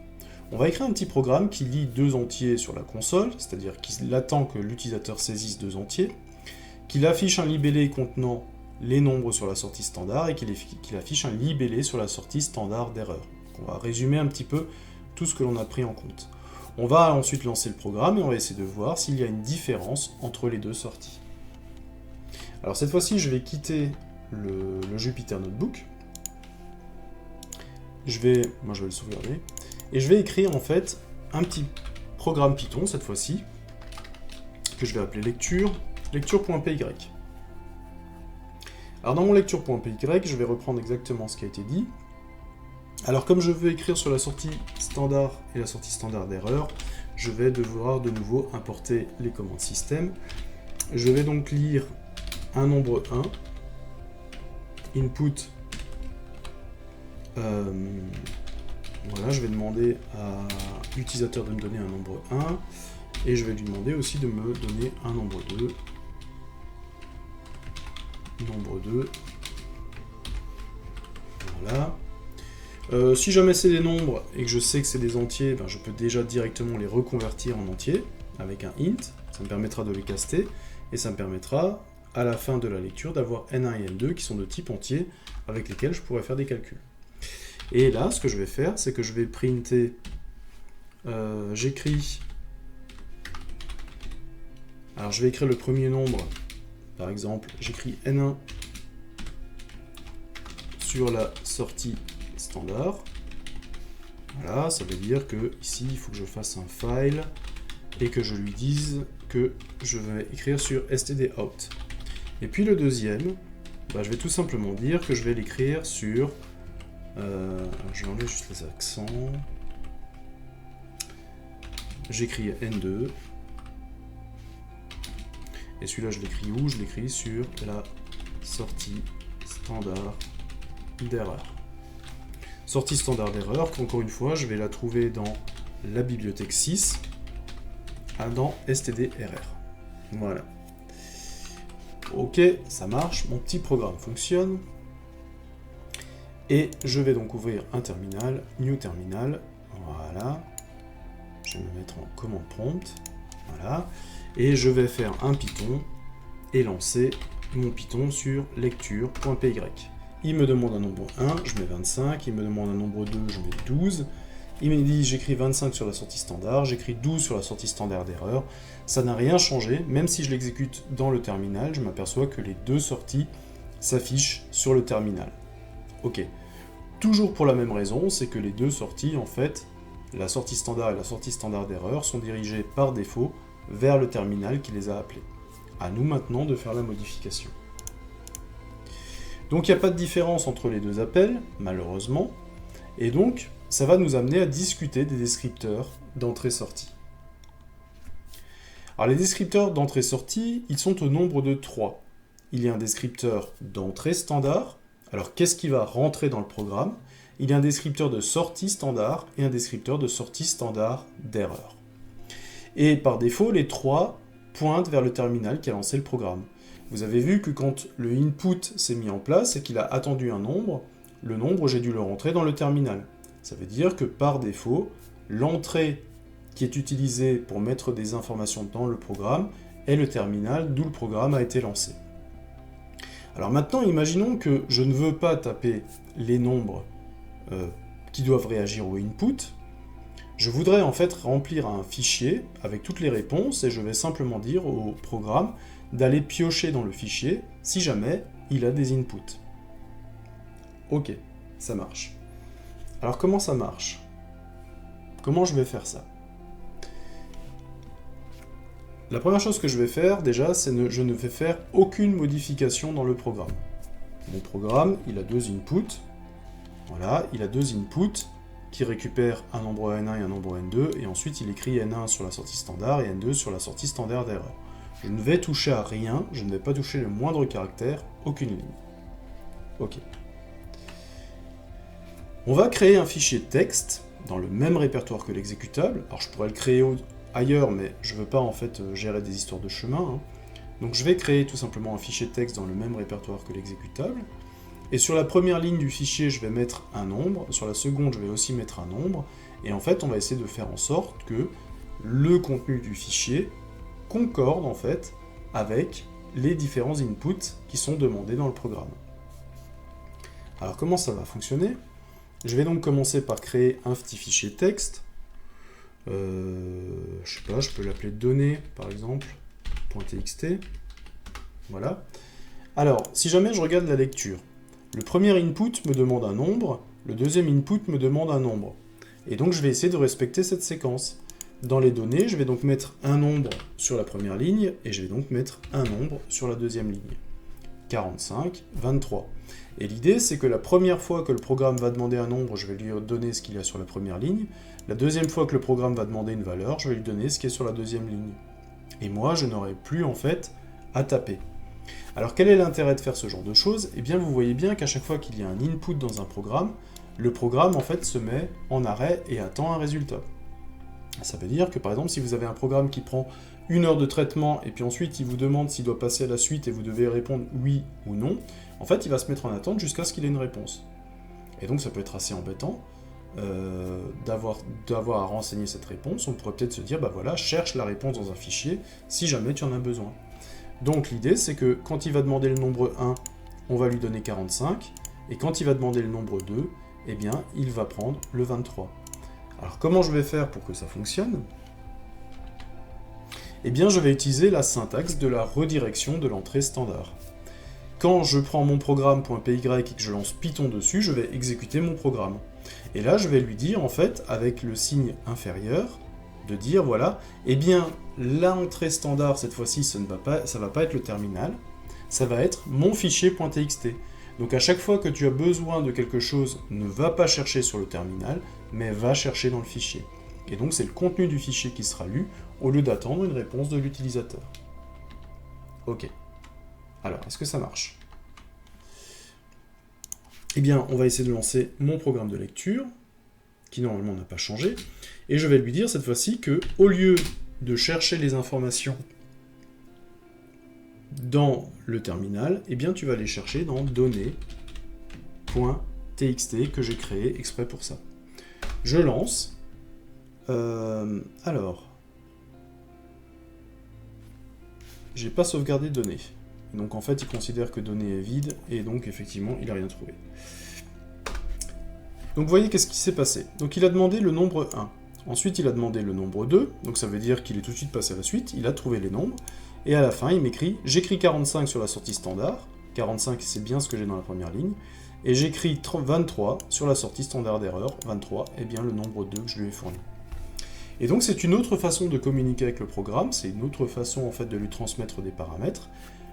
On va écrire un petit programme qui lit deux entiers sur la console, c'est-à-dire qu'il attend que l'utilisateur saisisse deux entiers, qu'il affiche un libellé contenant les nombres sur la sortie standard et qu'il affiche un libellé sur la sortie standard d'erreur. On va résumer un petit peu tout ce que l'on a pris en compte. On va ensuite lancer le programme et on va essayer de voir s'il y a une différence entre les deux sorties. Alors cette fois-ci, je vais quitter le Jupyter Notebook. Moi je vais le sauvegarder. Et je vais écrire en fait un petit programme Python cette fois-ci, que je vais appeler lecture.py. Alors dans mon lecture.py, je vais reprendre exactement ce qui a été dit. Alors comme je veux écrire sur la sortie standard et la sortie standard d'erreur, je vais devoir de nouveau importer les commandes système. Je vais donc lire un nombre 1, input, voilà, je vais demander à l'utilisateur de me donner un nombre 1, et je vais lui demander aussi de me donner un nombre 2, voilà. Si jamais c'est des nombres et que je sais que c'est des entiers, ben je peux déjà directement les reconvertir en entiers avec un int, ça me permettra de les caster, et ça me permettra à la fin de la lecture d'avoir n1 et n2 qui sont de type entier avec lesquels je pourrais faire des calculs. Et là, ce que je vais faire, c'est que je vais printer, j'écris, alors je vais écrire le premier nombre, par exemple, j'écris n1 sur la sortie standard. Voilà, ça veut dire que ici il faut que je fasse un file et que je lui dise que je vais écrire sur stdout. Et puis le deuxième, bah, je vais tout simplement dire que je vais l'écrire sur... je vais enlever juste les accents. J'écris N2. Et celui-là, je l'écris où? Je l'écris sur la sortie standard d'erreur. Sortie standard d'erreur, qu'encore une fois, je vais la trouver dans la bibliothèque 6, dans stdrr. Voilà. Ok, ça marche, mon petit programme fonctionne. Et je vais donc ouvrir un terminal, new terminal, voilà. Je vais me mettre en commande prompt, voilà. Et je vais faire un Python et lancer mon Python sur lecture.py. Il me demande un nombre 1, je mets 25, il me demande un nombre 2, je mets 12. Il me dit j'écris 25 sur la sortie standard, j'écris 12 sur la sortie standard d'erreur. Ça n'a rien changé, même si je l'exécute dans le terminal, je m'aperçois que les deux sorties s'affichent sur le terminal. Ok. Toujours pour la même raison, c'est que les deux sorties, en fait, la sortie standard et la sortie standard d'erreur, sont dirigées par défaut vers le terminal qui les a appelées. À nous maintenant de faire la modification. Donc il n'y a pas de différence entre les deux appels, malheureusement, et donc ça va nous amener à discuter des descripteurs d'entrée-sortie. Alors les descripteurs d'entrée-sortie, ils sont au nombre de 3. Il y a un descripteur d'entrée standard. Alors qu'est-ce qui va rentrer dans le programme? Il y a un descripteur de sortie standard et un descripteur de sortie standard d'erreur. Et par défaut, les trois pointent vers le terminal qui a lancé le programme. Vous avez vu que quand le input s'est mis en place et qu'il a attendu un nombre, le nombre, j'ai dû le rentrer dans le terminal. Ça veut dire que par défaut, l'entrée qui est utilisée pour mettre des informations dans le programme est le terminal d'où le programme a été lancé. Alors maintenant, imaginons que je ne veux pas taper les nombres qui doivent réagir au input. Je voudrais en fait remplir un fichier avec toutes les réponses et je vais simplement dire au programme d'aller piocher dans le fichier si jamais il a des inputs. Ok, ça marche. Alors comment ça marche? Comment je vais faire ça? La première chose que je vais faire déjà, c'est que je ne vais faire aucune modification dans le programme. Mon programme, il a deux inputs. Voilà, il a deux inputs qui récupèrent un nombre n1 et un nombre n2, et ensuite il écrit n1 sur la sortie standard et n2 sur la sortie standard d'erreur. Je ne vais toucher à rien, je ne vais pas toucher le moindre caractère, aucune ligne. Ok. On va créer un fichier texte dans le même répertoire que l'exécutable. Alors je pourrais le créer ailleurs, mais je ne veux pas en fait gérer des histoires de chemin. Hein. Donc je vais créer tout simplement un fichier texte dans le même répertoire que l'exécutable. Et sur la première ligne du fichier, je vais mettre un nombre. Sur la seconde, je vais aussi mettre un nombre. Et en fait, on va essayer de faire en sorte que le contenu du fichier concorde en fait avec les différents inputs qui sont demandés dans le programme. Alors comment ça va fonctionner? Je vais donc commencer par créer un petit fichier texte. Je sais pas, je peux l'appeler données par exemple, .txt. Voilà. Alors, si jamais je regarde la lecture, le premier input me demande un nombre, le deuxième input me demande un nombre. Et donc je vais essayer de respecter cette séquence. Dans les données, je vais donc mettre un nombre sur la première ligne, et je vais donc mettre un nombre sur la deuxième ligne. 45, 23. Et l'idée, c'est que la première fois que le programme va demander un nombre, je vais lui donner ce qu'il y a sur la première ligne. La deuxième fois que le programme va demander une valeur, je vais lui donner ce qui est sur la deuxième ligne. Et moi, je n'aurai plus, en fait, à taper. Alors, quel est l'intérêt de faire ce genre de choses? Eh bien, vous voyez bien qu'à chaque fois qu'il y a un input dans un programme, le programme, en fait, se met en arrêt et attend un résultat. Ça veut dire que, par exemple, si vous avez un programme qui prend 1 heure de traitement, et puis ensuite il vous demande s'il doit passer à la suite, et vous devez répondre oui ou non, en fait, il va se mettre en attente jusqu'à ce qu'il ait une réponse. Et donc, ça peut être assez embêtant d'avoir à renseigner cette réponse. On pourrait peut-être se dire, bah voilà, cherche la réponse dans un fichier, si jamais tu en as besoin. Donc, l'idée, c'est que quand il va demander le nombre 1, on va lui donner 45, et quand il va demander le nombre 2, eh bien, il va prendre le 23. Alors, comment je vais faire pour que ça fonctionne? Eh bien, je vais utiliser la syntaxe de la redirection de l'entrée standard. Quand je prends mon programme.py et que je lance Python dessus, je vais exécuter mon programme. Et là, je vais lui dire, en fait, avec le signe inférieur, de dire, voilà, eh bien, l'entrée standard, cette fois-ci, ça va pas être le terminal, ça va être mon fichier.txt. Donc à chaque fois que tu as besoin de quelque chose, ne va pas chercher sur le terminal, mais va chercher dans le fichier. Et donc c'est le contenu du fichier qui sera lu, au lieu d'attendre une réponse de l'utilisateur. Ok. Alors, est-ce que ça marche? Eh bien, on va essayer de lancer mon programme de lecture, qui normalement n'a pas changé, et je vais lui dire cette fois-ci que, au lieu de chercher les informations dans le terminal, eh bien tu vas les chercher dans données.txt que j'ai créé exprès pour ça. Je lance. Alors, j'ai pas sauvegardé données. Donc en fait, il considère que données est vide, et donc effectivement, il n'a rien trouvé. Donc vous voyez qu'est-ce qui s'est passé. Donc il a demandé le nombre 1. Ensuite, il a demandé le nombre 2, donc ça veut dire qu'il est tout de suite passé à la suite, il a trouvé les nombres, et à la fin, il m'écrit « J'écris 45 sur la sortie standard », 45 c'est bien ce que j'ai dans la première ligne, et j'écris 23 sur la sortie standard d'erreur, 23 est bien le nombre 2 que je lui ai fourni. Et donc c'est une autre façon de communiquer avec le programme, c'est une autre façon en fait de lui transmettre des paramètres.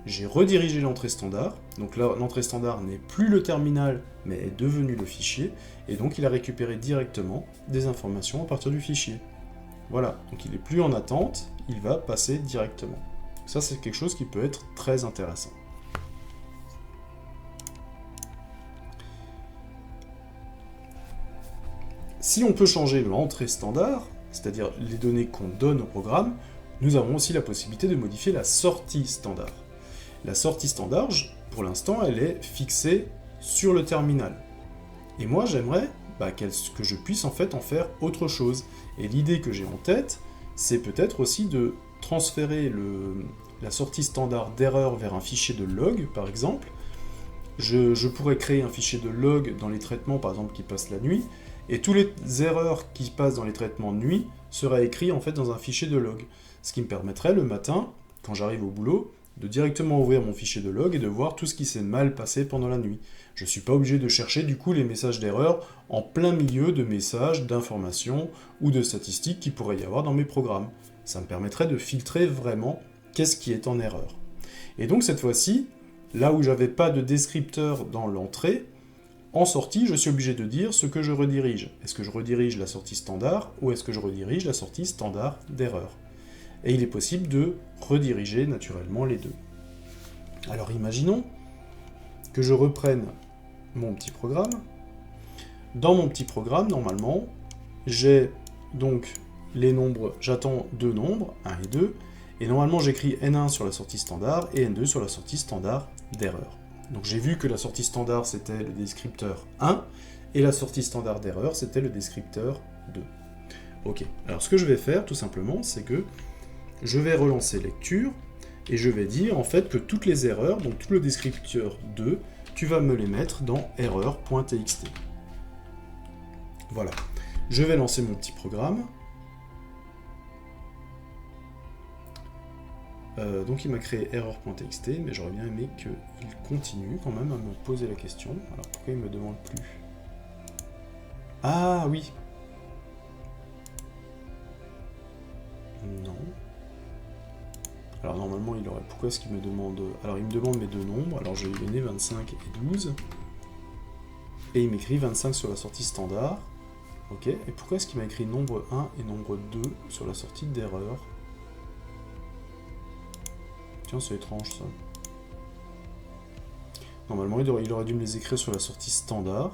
J'ai redirigé l'entrée standard, donc là l'entrée standard n'est plus le terminal, mais est devenu le fichier, et donc il a récupéré directement des informations à partir du fichier. Voilà, donc il n'est plus en attente, il va passer directement. Ça c'est quelque chose qui peut être très intéressant. Si on peut changer l'entrée standard, c'est-à-dire les données qu'on donne au programme, nous avons aussi la possibilité de modifier la sortie standard. La sortie standard, pour l'instant, elle est fixée sur le terminal. Et moi, j'aimerais que je puisse en fait en faire autre chose. Et l'idée que j'ai en tête, c'est peut-être aussi de transférer la sortie standard d'erreur vers un fichier de log, par exemple. Je pourrais créer un fichier de log dans les traitements, par exemple, qui passent la nuit, et toutes les erreurs qui passent dans les traitements de nuit seraient écrites en fait dans un fichier de log. Ce qui me permettrait le matin, quand j'arrive au boulot, de directement ouvrir mon fichier de log et de voir tout ce qui s'est mal passé pendant la nuit. Je ne suis pas obligé de chercher du coup les messages d'erreur en plein milieu de messages, d'informations ou de statistiques qu'il pourrait y avoir dans mes programmes. Ça me permettrait de filtrer vraiment qu'est-ce qui est en erreur. Et donc cette fois-ci, là où j'avais pas de descripteur dans l'entrée, en sortie, je suis obligé de dire ce que je redirige. Est-ce que je redirige la sortie standard ou est-ce que je redirige la sortie standard d'erreur? Et il est possible de rediriger naturellement les deux. Alors imaginons que je reprenne mon petit programme. Dans mon petit programme, normalement, j'ai donc les nombres, j'attends deux nombres, 1 et 2, et normalement j'écris N1 sur la sortie standard et N2 sur la sortie standard d'erreur. Donc j'ai vu que la sortie standard c'était le descripteur 1, et la sortie standard d'erreur c'était le descripteur 2. Ok, alors ce que je vais faire tout simplement, c'est que je vais relancer lecture, et je vais dire en fait que toutes les erreurs, donc tout le descripteur 2, tu vas me les mettre dans erreur.txt. Voilà. Je vais lancer mon petit programme. Donc il m'a créé erreur.txt, mais j'aurais bien aimé qu'il continue quand même à me poser la question. Alors pourquoi il ne me demande plus? Ah oui. Non. Alors normalement il aurait... Pourquoi est-ce qu'il me demande... Alors il me demande mes deux nombres, alors je vais lui donner 25 et 12. Et il m'écrit 25 sur la sortie standard. Ok, et pourquoi est-ce qu'il m'a écrit nombre 1 et nombre 2 sur la sortie d'erreur? Tiens, c'est étrange ça. Normalement il aurait dû me les écrire sur la sortie standard.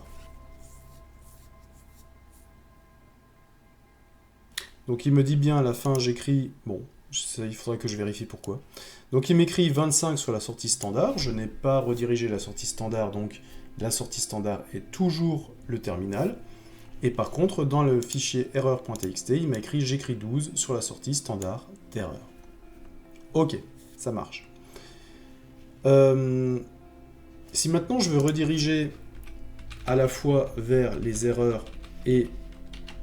Donc il me dit bien à la fin, j'écris... Bon, il faudrait que je vérifie pourquoi. Donc il m'écrit 25 sur la sortie standard, je n'ai pas redirigé la sortie standard, donc la sortie standard est toujours le terminal. Et par contre, dans le fichier erreur.txt, il m'a écrit j'écris 12 sur la sortie standard d'erreur. Ok, ça marche. Si maintenant je veux rediriger à la fois vers les erreurs et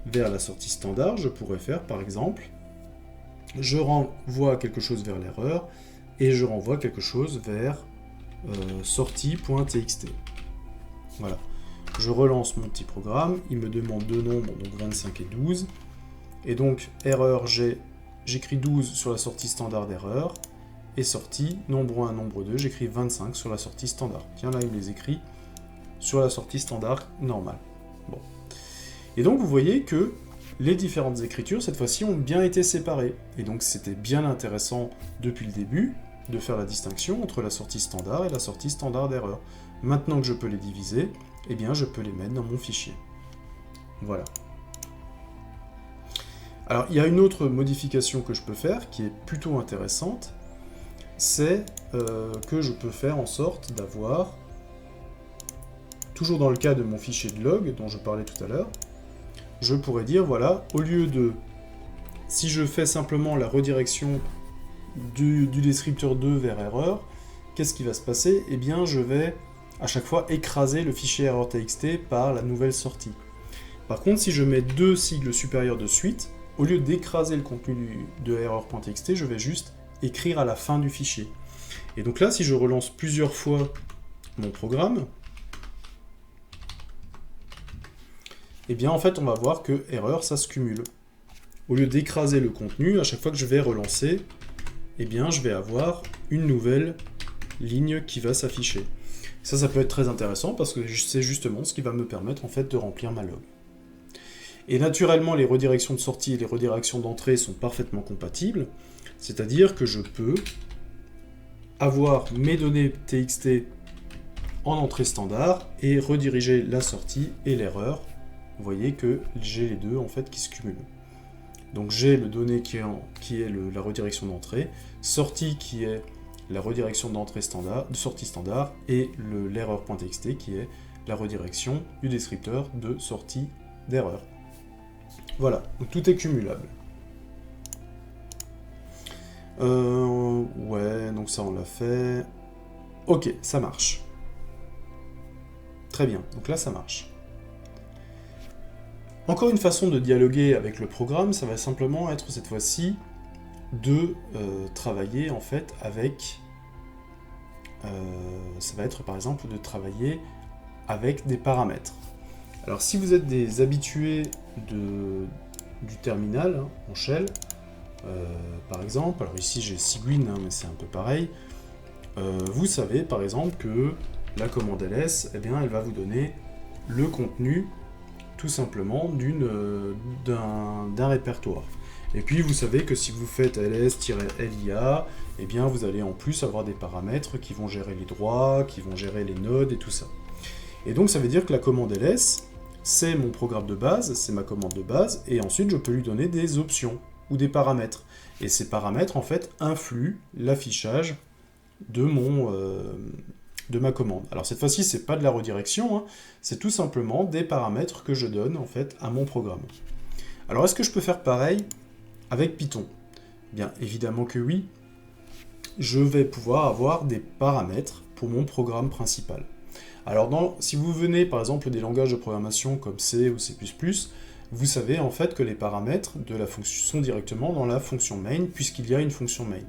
vers la sortie standard, je pourrais faire par exemple, je renvoie quelque chose vers l'erreur et je renvoie quelque chose vers sortie.txt. Voilà. Je relance mon petit programme, il me demande deux nombres, donc 25 et 12. Et donc, erreur, j'écris 12 sur la sortie standard d'erreur. Et sortie, nombre 1, nombre 2, j'écris 25 sur la sortie standard. Tiens, là, il me les écrit sur la sortie standard normale. Bon. Et donc, vous voyez que les différentes écritures, cette fois-ci, ont bien été séparées. Et donc, c'était bien intéressant, depuis le début, de faire la distinction entre la sortie standard et la sortie standard d'erreur. Maintenant que je peux les diviser, eh bien, je peux les mettre dans mon fichier. Voilà. Alors, il y a une autre modification que je peux faire, qui est plutôt intéressante, c'est que je peux faire en sorte d'avoir, toujours dans le cas de mon fichier de log, dont je parlais tout à l'heure, je pourrais dire, voilà, au lieu de, si je fais simplement la redirection du descripteur 2 vers erreur, qu'est-ce qui va se passer? Eh bien, je vais à chaque fois écraser le fichier erreur.txt par la nouvelle sortie. Par contre, si je mets deux sigles supérieurs de suite, au lieu d'écraser le contenu de erreur.txt, je vais juste écrire à la fin du fichier. Et donc là, si je relance plusieurs fois mon programme, eh bien en fait, on va voir que erreur, ça se cumule. Au lieu d'écraser le contenu, à chaque fois que je vais relancer, eh bien je vais avoir une nouvelle ligne qui va s'afficher. Ça peut être très intéressant parce que c'est justement ce qui va me permettre en fait de remplir ma log. Et naturellement, les redirections de sortie et les redirections d'entrée sont parfaitement compatibles, c'est-à-dire que je peux avoir mes données txt en entrée standard et rediriger la sortie et l'erreur. Vous voyez que j'ai les deux en fait qui se cumulent. Donc j'ai le donné qui est la redirection d'entrée, sortie qui est la redirection d'entrée standard, de sortie standard, et l'erreur.txt qui est la redirection du descripteur de sortie d'erreur. Voilà, donc tout est cumulable. Ouais, donc ça on l'a fait. Ok, ça marche. Très bien, donc là ça marche. Encore une façon de dialoguer avec le programme, ça va simplement être cette fois-ci de travailler en fait avec... ça va être par exemple de travailler avec des paramètres. Alors si vous êtes des habitués du terminal, hein, en shell, par exemple, alors ici j'ai Cygwin, hein, mais c'est un peu pareil, vous savez par exemple que la commande ls, eh bien, elle va vous donner le contenu tout simplement d'un répertoire. Et puis vous savez que si vous faites ls-lia, eh bien vous allez en plus avoir des paramètres qui vont gérer les droits, qui vont gérer les nodes et tout ça. Et donc ça veut dire que la commande ls, c'est mon programme de base, c'est ma commande de base, et ensuite je peux lui donner des options ou des paramètres. Et ces paramètres en fait influent l'affichage de ma commande. Alors cette fois-ci, c'est pas de la redirection, hein, c'est tout simplement des paramètres que je donne en fait à mon programme. Alors est-ce que je peux faire pareil avec Python? Bien évidemment que oui. Je vais pouvoir avoir des paramètres pour mon programme principal. Alors si vous venez par exemple des langages de programmation comme C ou C++, vous savez en fait que les paramètres de la fonction sont directement dans la fonction main puisqu'il y a une fonction main.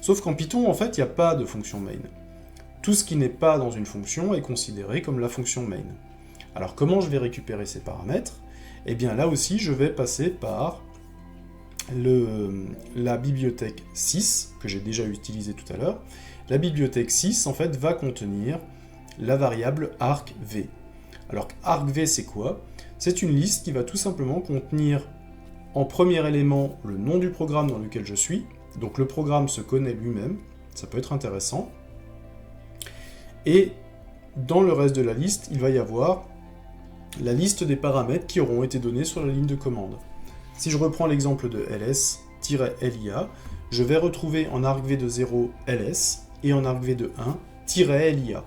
Sauf qu'en Python en fait il n'y a pas de fonction main. Tout ce qui n'est pas dans une fonction est considéré comme la fonction main. Alors comment je vais récupérer ces paramètres? Eh bien là aussi je vais passer par la bibliothèque 6, que j'ai déjà utilisée tout à l'heure. La bibliothèque 6, en fait, va contenir la variable argv. Alors, argv, c'est quoi? C'est une liste qui va tout simplement contenir en premier élément le nom du programme dans lequel je suis. Donc, le programme se connaît lui-même, ça peut être intéressant. Et dans le reste de la liste, il va y avoir la liste des paramètres qui auront été donnés sur la ligne de commande. Si je reprends l'exemple de ls-lia, je vais retrouver en argv de 0 ls et en argv de 1 -lia.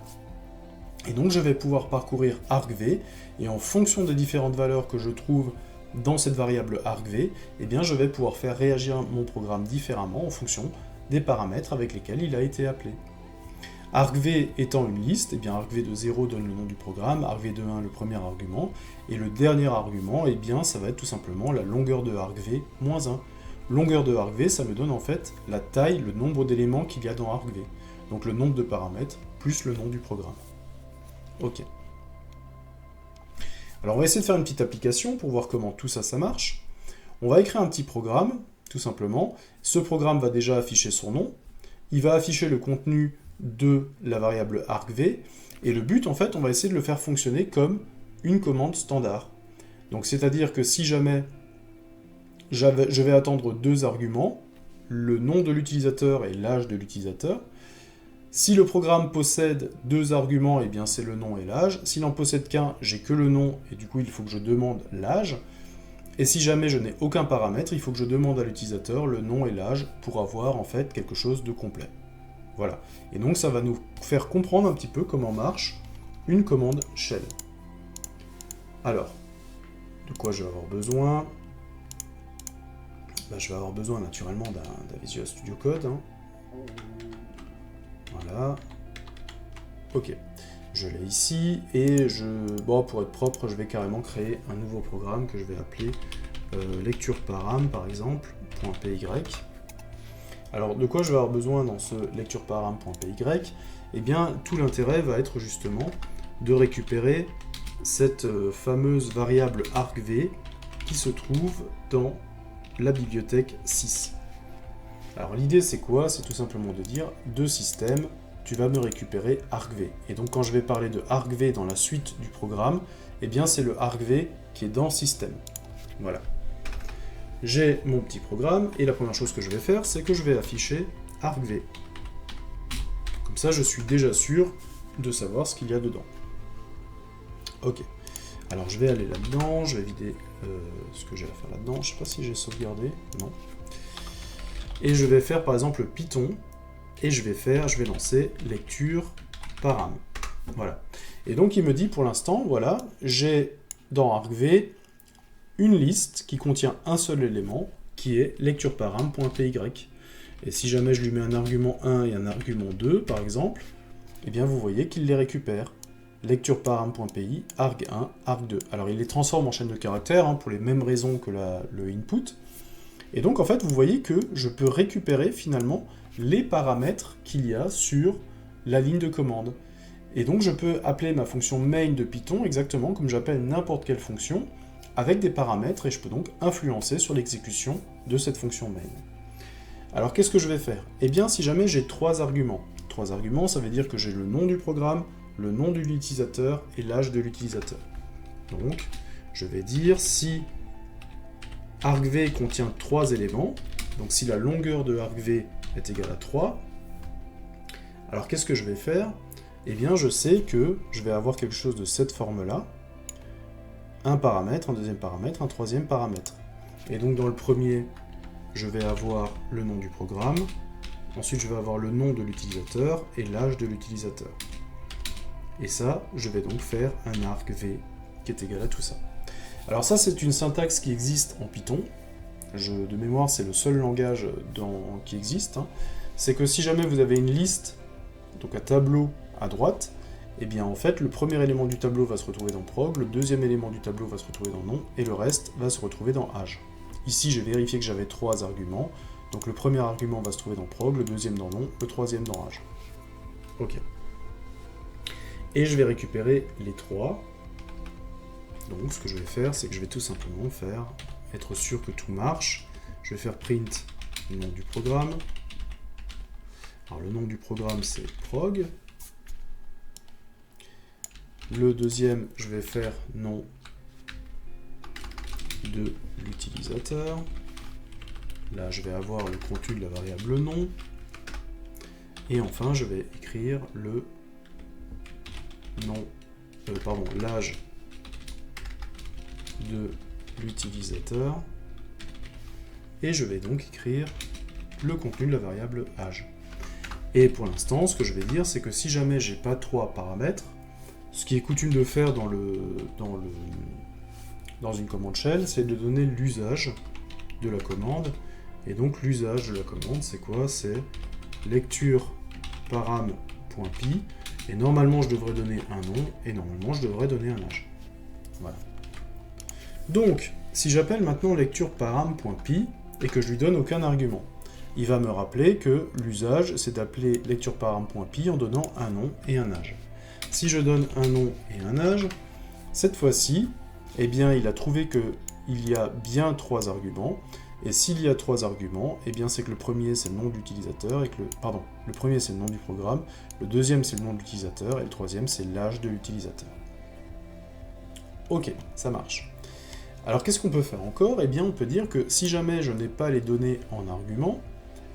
Et donc je vais pouvoir parcourir argv, et en fonction des différentes valeurs que je trouve dans cette variable argv, eh bien je vais pouvoir faire réagir mon programme différemment en fonction des paramètres avec lesquels il a été appelé. Argv étant une liste, eh bien argv de 0 donne le nom du programme, argv de 1 le premier argument, et le dernier argument, eh bien ça va être tout simplement la longueur de argv moins 1. Longueur de argv, ça me donne en fait la taille, le nombre d'éléments qu'il y a dans argv. Donc le nombre de paramètres plus le nom du programme. Ok. Alors on va essayer de faire une petite application pour voir comment tout ça, ça marche. On va écrire un petit programme, tout simplement. Ce programme va déjà afficher son nom. Il va afficher le contenu de la variable argv, et le but, en fait, on va essayer de le faire fonctionner comme une commande standard. Donc c'est-à-dire que si jamais je vais attendre deux arguments, le nom de l'utilisateur et l'âge de l'utilisateur. Si le programme possède deux arguments, eh bien c'est le nom et l'âge. S'il n'en possède qu'un, j'ai que le nom, et du coup il faut que je demande l'âge. Et si jamais je n'ai aucun paramètre, il faut que je demande à l'utilisateur le nom et l'âge pour avoir en fait quelque chose de complet. Voilà. Et donc ça va nous faire comprendre un petit peu comment marche une commande shell. Alors, de quoi je vais avoir besoin? Je vais avoir besoin naturellement d'un Visual Studio Code. Voilà. Ok. Je l'ai ici, et pour être propre, je vais carrément créer un nouveau programme que je vais appeler lecture param, par exemple, .py. Alors, de quoi je vais avoir besoin dans ce lecture param.py? Eh bien, tout l'intérêt va être justement de récupérer cette fameuse variable argv qui se trouve dans la bibliothèque 6. Alors, l'idée, c'est quoi? C'est tout simplement de dire, de système, tu vas me récupérer argv. Et donc, quand je vais parler de argv dans la suite du programme, eh bien, c'est le argv qui est dans système. Voilà. J'ai mon petit programme, et la première chose que je vais faire, c'est que je vais afficher argv. Comme ça, je suis déjà sûr de savoir ce qu'il y a dedans. Ok. Alors, je vais aller là-dedans, je vais vider ce que j'ai à faire là-dedans. Je ne sais pas si j'ai sauvegardé, non. Et je vais faire, par exemple, Python, et je vais lancer lecture param. Voilà. Et donc, il me dit, pour l'instant, voilà, j'ai dans argv une liste qui contient un seul élément, qui est lectureparam.py. Et si jamais je lui mets un argument 1 et un argument 2, par exemple, eh bien vous voyez qu'il les récupère. Lectureparam.py, arg1, arg2. Alors il les transforme en chaîne de caractères, pour les mêmes raisons que le input. Et donc en fait, vous voyez que je peux récupérer finalement les paramètres qu'il y a sur la ligne de commande. Et donc je peux appeler ma fonction main de Python exactement comme j'appelle n'importe quelle fonction, avec des paramètres, et je peux donc influencer sur l'exécution de cette fonction main. Alors qu'est-ce que je vais faire? Eh bien, si jamais j'ai trois arguments, ça veut dire que j'ai le nom du programme, le nom de l'utilisateur et l'âge de l'utilisateur. Donc, je vais dire si argv contient 3 éléments, donc si la longueur de argv est égale à 3, alors qu'est-ce que je vais faire? Eh bien, je sais que je vais avoir quelque chose de cette forme-là, un paramètre, un deuxième paramètre, un troisième paramètre. Et donc dans le premier, je vais avoir le nom du programme, ensuite je vais avoir le nom de l'utilisateur et l'âge de l'utilisateur. Et ça, je vais donc faire un argv qui est égal à tout ça. Alors ça, c'est une syntaxe qui existe en Python. De mémoire, c'est le seul langage qui existe. C'est que si jamais vous avez une liste, donc un tableau à droite, et bien en fait, le premier élément du tableau va se retrouver dans prog, le deuxième élément du tableau va se retrouver dans nom, et le reste va se retrouver dans âge. Ici, j'ai vérifié que j'avais 3 arguments, donc le premier argument va se trouver dans prog, le deuxième dans nom, le troisième dans âge. Ok. Et je vais récupérer les 3. Donc ce que je vais faire, c'est que je vais tout simplement être sûr que tout marche. je vais faire print le nom du programme. Alors le nom du programme c'est prog. Le deuxième, je vais faire nom de l'utilisateur. Là, je vais avoir le contenu de la variable nom. Et enfin, je vais écrire le nom, l'âge de l'utilisateur. Et je vais donc écrire le contenu de la variable âge. Et pour l'instant, ce que je vais dire, c'est que si jamais j'ai pas trois paramètres, ce qui est coutume de faire dans une commande shell, c'est de donner l'usage de la commande. Et donc l'usage de la commande, c'est quoi? C'est lecture param.py. Et normalement, je devrais donner un nom, et normalement, je devrais donner un âge. Voilà. Donc, si j'appelle maintenant lecture param.py et que je lui donne aucun argument, il va me rappeler que l'usage, c'est d'appeler lecture param.py en donnant un nom et un âge. Si je donne un nom et un âge, cette fois-ci, eh bien, il a trouvé qu'il y a bien trois arguments. Et s'il y a trois arguments, eh bien, c'est que le premier, c'est le nom de l'utilisateur, et que le premier, c'est le nom du programme, le deuxième, c'est le nom de l'utilisateur, et le troisième, c'est l'âge de l'utilisateur. Ok, ça marche. Alors, qu'est-ce qu'on peut faire encore? Eh bien, on peut dire que si jamais je n'ai pas les données en argument,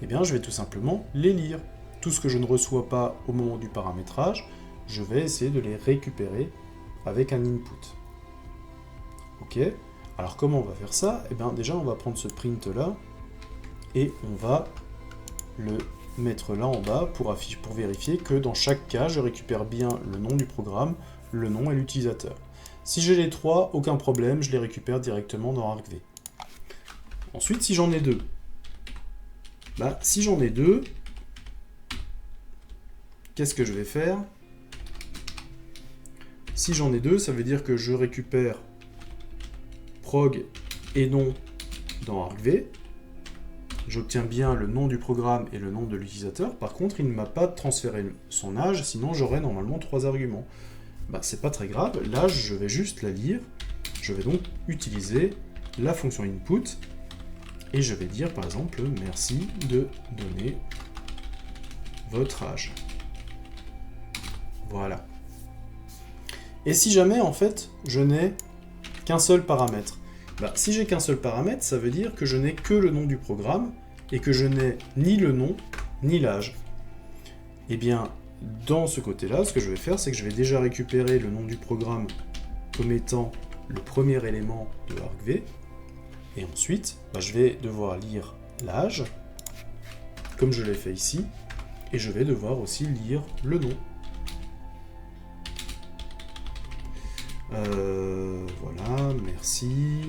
eh bien, je vais tout simplement les lire. Tout ce que je ne reçois pas au moment du paramétrage, je vais essayer de les récupérer avec un input. Ok. Alors comment on va faire ça? Eh bien déjà on va prendre ce print là et on va le mettre là en bas pour vérifier que dans chaque cas je récupère bien le nom du programme, le nom et l'utilisateur. Si j'ai les trois, aucun problème, je les récupère directement dans argv. Ensuite si j'en ai deux, qu'est-ce que je vais faire? Si j'en ai deux, ça veut dire que je récupère prog et nom dans argv. J'obtiens bien le nom du programme et le nom de l'utilisateur. Par contre, il ne m'a pas transféré son âge, sinon j'aurais normalement trois arguments. C'est pas très grave, l'âge, je vais juste la lire. Je vais donc utiliser la fonction input et je vais dire par exemple merci de donner votre âge. Voilà. Et si jamais, en fait, je n'ai qu'un seul paramètre, si j'ai qu'un seul paramètre, ça veut dire que je n'ai que le nom du programme et que je n'ai ni le nom, ni l'âge. Eh bien, dans ce côté-là, ce que je vais faire, c'est que je vais déjà récupérer le nom du programme comme étant le premier élément de argv, et ensuite, je vais devoir lire l'âge, comme je l'ai fait ici, et je vais devoir aussi lire le nom. Voilà, merci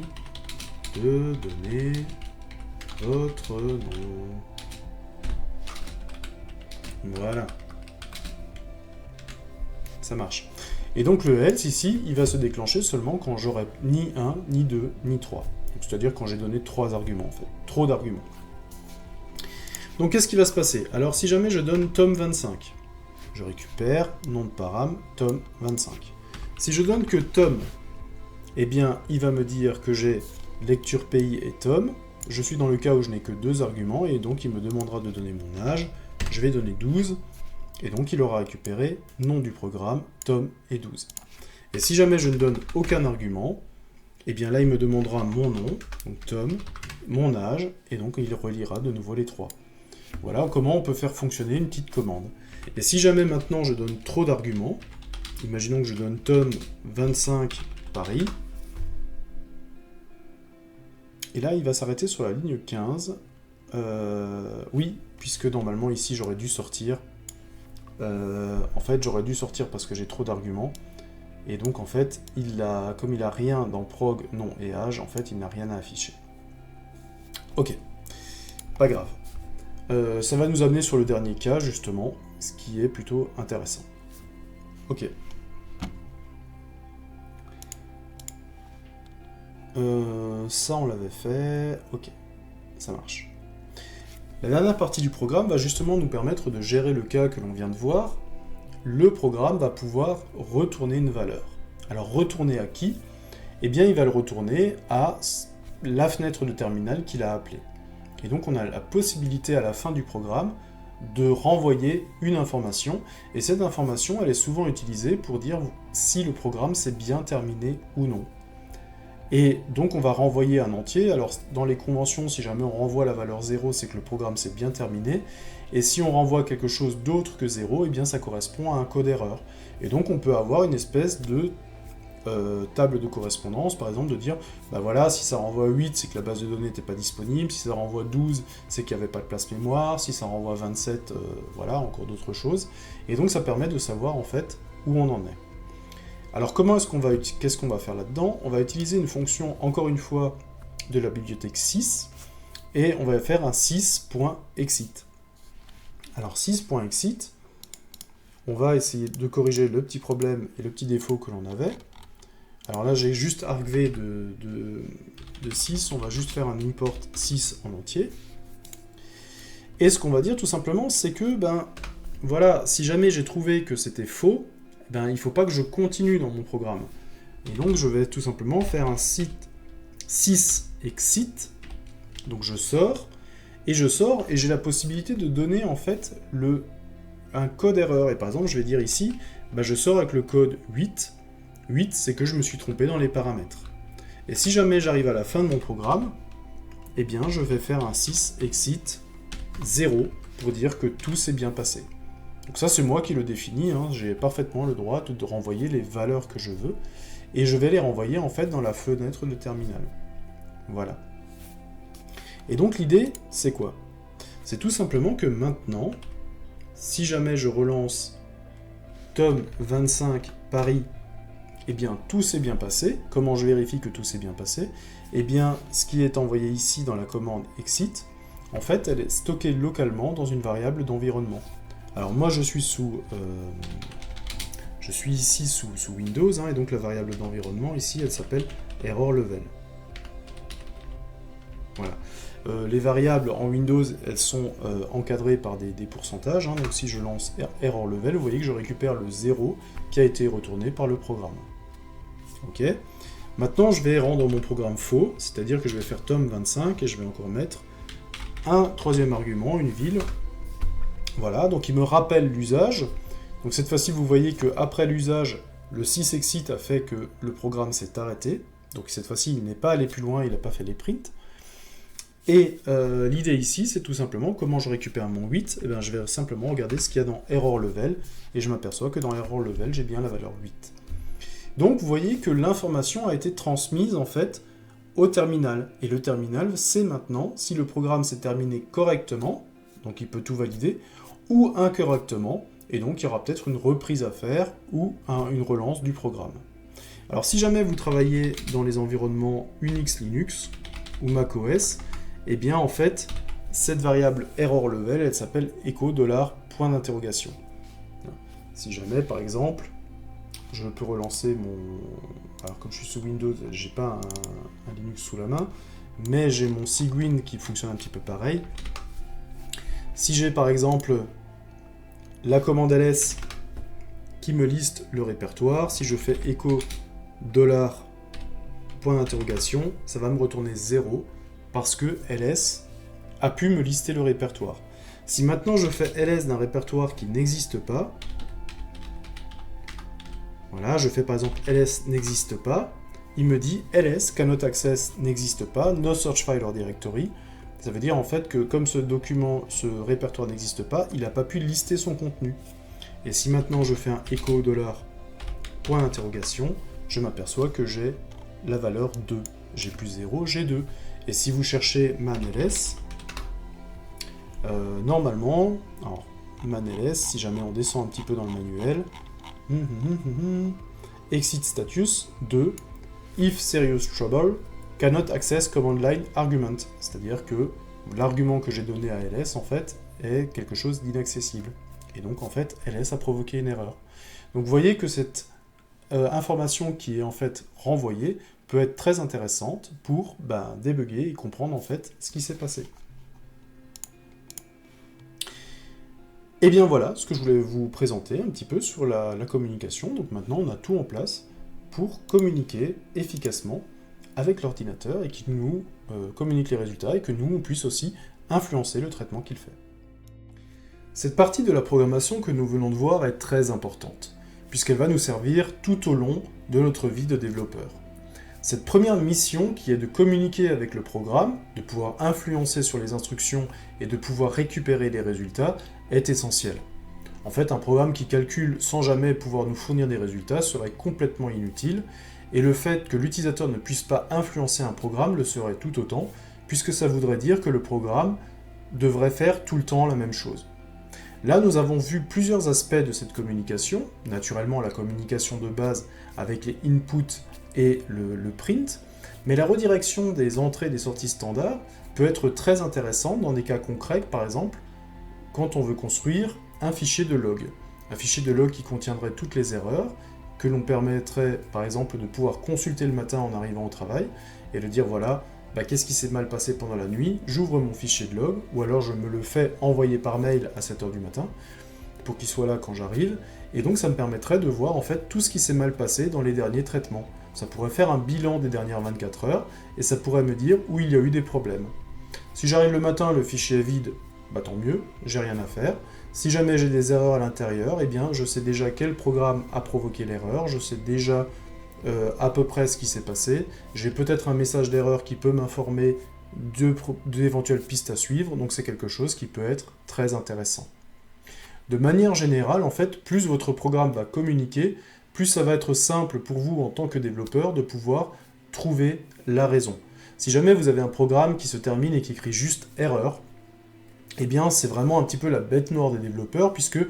de donner votre nom. Voilà. Ça marche. Et donc le else ici, il va se déclencher seulement quand j'aurai ni 1, ni 2, ni 3. C'est-à-dire quand j'ai donné 3 arguments en fait. Trop d'arguments. Donc qu'est-ce qui va se passer? Alors si jamais je donne tom25, je récupère nom de param tom25. Si je donne que tom, eh bien, il va me dire que j'ai lecture pays et tom. Je suis dans le cas où je n'ai que 2 arguments, et donc il me demandera de donner mon âge. Je vais donner 12, et donc il aura récupéré nom du programme, tom et 12. Et si jamais je ne donne aucun argument, eh bien là il me demandera mon nom, donc tom, mon âge, et donc il relira de nouveau les 3. Voilà comment on peut faire fonctionner une petite commande. Et si jamais maintenant je donne trop d'arguments, imaginons que je donne tom 25 Paris, et là il va s'arrêter sur la ligne 15. Oui, puisque normalement ici j'aurais dû sortir. En fait j'aurais dû sortir parce que j'ai trop d'arguments. Et donc en fait, comme il a rien dans prog, nom et âge, en fait il n'a rien à afficher. Ok, pas grave. Ça va nous amener sur le dernier cas justement, ce qui est plutôt intéressant. Ok. Ça on l'avait fait, ok, ça marche. La dernière partie du programme va justement nous permettre de gérer le cas que l'on vient de voir. Le programme va pouvoir retourner une valeur. Alors retourner à qui? Eh bien il va le retourner à la fenêtre de terminal qu'il a appelée. Et donc on a la possibilité à la fin du programme de renvoyer une information, et cette information elle est souvent utilisée pour dire si le programme s'est bien terminé ou non. Et donc on va renvoyer un entier. Alors dans les conventions, si jamais on renvoie la valeur 0, c'est que le programme s'est bien terminé, et si on renvoie quelque chose d'autre que 0, eh bien ça correspond à un code erreur. Et donc on peut avoir une espèce de table de correspondance, par exemple, de dire, bah voilà, si ça renvoie 8, c'est que la base de données n'était pas disponible, si ça renvoie 12, c'est qu'il n'y avait pas de place mémoire, si ça renvoie 27, voilà, encore d'autres choses. Et donc ça permet de savoir en fait où on en est. Alors qu'est-ce qu'on va faire là-dedans? On va utiliser une fonction, encore une fois, de la bibliothèque 6, et on va faire un 6.exit. Alors 6.exit, on va essayer de corriger le petit problème et le petit défaut que l'on avait. Alors là, j'ai juste argvé de 6, on va juste faire un import 6 en entier. Et ce qu'on va dire tout simplement, c'est que, ben, voilà, si jamais j'ai trouvé que c'était faux, ben, il ne faut pas que je continue dans mon programme. Et donc, je vais tout simplement faire un 6exit, donc je sors, et j'ai la possibilité de donner, en fait, un code erreur. Et par exemple, je vais dire ici, ben, je sors avec le code 8, 8, c'est que je me suis trompé dans les paramètres. Et si jamais j'arrive à la fin de mon programme, eh bien je vais faire un 6exit 0 pour dire que tout s'est bien passé. Donc ça c'est moi qui le définis, hein. J'ai parfaitement le droit de renvoyer les valeurs que je veux, et je vais les renvoyer en fait dans la fenêtre de terminal. Voilà. Et donc l'idée, c'est quoi? C'est tout simplement que maintenant, si jamais je relance Tom 25 Paris, eh bien, tout s'est bien passé. Comment je vérifie que tout s'est bien passé? Eh bien, ce qui est envoyé ici dans la commande exit, en fait, elle est stockée localement dans une variable d'environnement. Alors moi, je suis ici sous Windows, hein, et donc la variable d'environnement, ici, elle s'appelle error level. Voilà. Les variables en Windows, elles sont encadrées par des pourcentages, hein, donc si je lance error level, vous voyez que je récupère le 0 qui a été retourné par le programme. Ok. Maintenant, je vais rendre mon programme faux, c'est-à-dire que je vais faire tom25 et je vais encore mettre un troisième argument, une ville. Voilà, donc il me rappelle l'usage. Donc cette fois-ci, vous voyez qu'après l'usage, le 6exit a fait que le programme s'est arrêté. Donc cette fois-ci, il n'est pas allé plus loin, il n'a pas fait les prints. Et l'idée ici, c'est tout simplement comment je récupère mon 8. Eh bien, je vais simplement regarder ce qu'il y a dans error level, et je m'aperçois que dans error level, j'ai bien la valeur 8. Donc vous voyez que l'information a été transmise en fait au terminal. Et le terminal sait maintenant si le programme s'est terminé correctement, donc il peut tout valider, ou incorrectement, et donc il y aura peut-être une reprise à faire ou une relance du programme. Alors si jamais vous travaillez dans les environnements Unix, Linux ou macOS, eh bien en fait, cette variable error level, elle s'appelle echo $point d'interrogation. Si jamais par exemple, je peux relancer mon... Alors comme je suis sous Windows, j'ai pas un Linux sous la main, mais j'ai mon Cygwin qui fonctionne un petit peu pareil. Si j'ai par exemple la commande ls qui me liste le répertoire, si je fais echo $point d'interrogation, ça va me retourner 0 parce que ls a pu me lister le répertoire. Si maintenant je fais ls d'un répertoire qui n'existe pas, voilà, je fais par exemple ls n'existe pas, il me dit ls cannot access n'existe pas, no search file or directory. Ça veut dire en fait que comme ce répertoire n'existe pas, il n'a pas pu lister son contenu. Et si maintenant je fais un echo $point d'interrogation, je m'aperçois que j'ai la valeur 2. J'ai plus 0, j'ai 2. Et si vous cherchez manls, normalement, alors manls, si jamais on descend un petit peu dans le manuel, exit status 2, if serious trouble, cannot access command line argument. C'est-à-dire que l'argument que j'ai donné à ls, en fait, est quelque chose d'inaccessible. Et donc, en fait, ls a provoqué une erreur. Donc, vous voyez que cette information qui est en fait renvoyée peut être très intéressante pour débugger et comprendre en fait ce qui s'est passé. Et bien voilà ce que je voulais vous présenter un petit peu sur la communication. Donc maintenant on a tout en place pour communiquer efficacement avec l'ordinateur et qu'il nous communique les résultats et que nous on puisse aussi influencer le traitement qu'il fait. Cette partie de la programmation que nous venons de voir est très importante, puisqu'elle va nous servir tout au long de notre vie de développeur. Cette première mission, qui est de communiquer avec le programme, de pouvoir influencer sur les instructions et de pouvoir récupérer les résultats, est essentielle. En fait, un programme qui calcule sans jamais pouvoir nous fournir des résultats serait complètement inutile, et le fait que l'utilisateur ne puisse pas influencer un programme le serait tout autant, puisque ça voudrait dire que le programme devrait faire tout le temps la même chose. Là, nous avons vu plusieurs aspects de cette communication, naturellement la communication de base avec les inputs et le print, mais la redirection des entrées et des sorties standards peut être très intéressante dans des cas concrets, par exemple, quand on veut construire un fichier de log. Un fichier de log qui contiendrait toutes les erreurs, que l'on permettrait, par exemple, de pouvoir consulter le matin en arrivant au travail, et de dire, voilà, qu'est-ce qui s'est mal passé pendant la nuit, j'ouvre mon fichier de log, ou alors je me le fais envoyer par mail à 7h du matin, pour qu'il soit là quand j'arrive, et donc ça me permettrait de voir en fait tout ce qui s'est mal passé dans les derniers traitements. Ça pourrait faire un bilan des dernières 24 heures, et ça pourrait me dire où il y a eu des problèmes. Si j'arrive le matin, le fichier est vide, tant mieux, j'ai rien à faire. Si jamais j'ai des erreurs à l'intérieur, eh bien je sais déjà quel programme a provoqué l'erreur, je sais déjà à peu près ce qui s'est passé, j'ai peut-être un message d'erreur qui peut m'informer d'éventuelles pistes à suivre, donc c'est quelque chose qui peut être très intéressant. De manière générale, en fait, plus votre programme va communiquer, plus ça va être simple pour vous en tant que développeur de pouvoir trouver la raison. Si jamais vous avez un programme qui se termine et qui écrit juste erreur, eh bien c'est vraiment un petit peu la bête noire des développeurs, puisque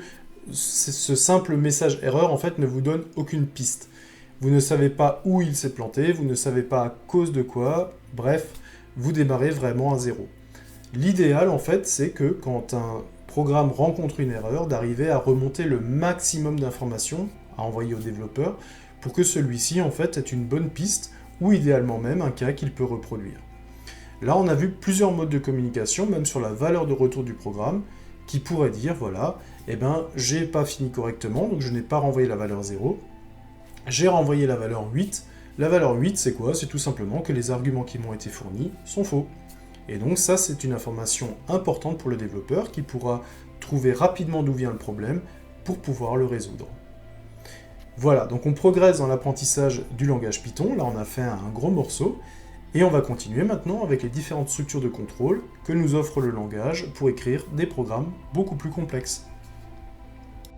ce simple message erreur en fait ne vous donne aucune piste. Vous ne savez pas où il s'est planté, vous ne savez pas à cause de quoi, bref, vous démarrez vraiment à zéro. L'idéal en fait c'est que quand un programme rencontre une erreur, d'arriver à remonter le maximum d'informations à envoyer au développeur pour que celui-ci en fait ait une bonne piste ou idéalement même un cas qu'il peut reproduire. Là on a vu plusieurs modes de communication, même sur la valeur de retour du programme, qui pourrait dire voilà, j'ai pas fini correctement, donc je n'ai pas renvoyé la valeur 0, j'ai renvoyé la valeur 8. La valeur 8, c'est quoi? C'est tout simplement que les arguments qui m'ont été fournis sont faux. Et donc ça, c'est une information importante pour le développeur qui pourra trouver rapidement d'où vient le problème pour pouvoir le résoudre. Voilà, donc on progresse dans l'apprentissage du langage Python. Là, on a fait un gros morceau. Et on va continuer maintenant avec les différentes structures de contrôle que nous offre le langage pour écrire des programmes beaucoup plus complexes.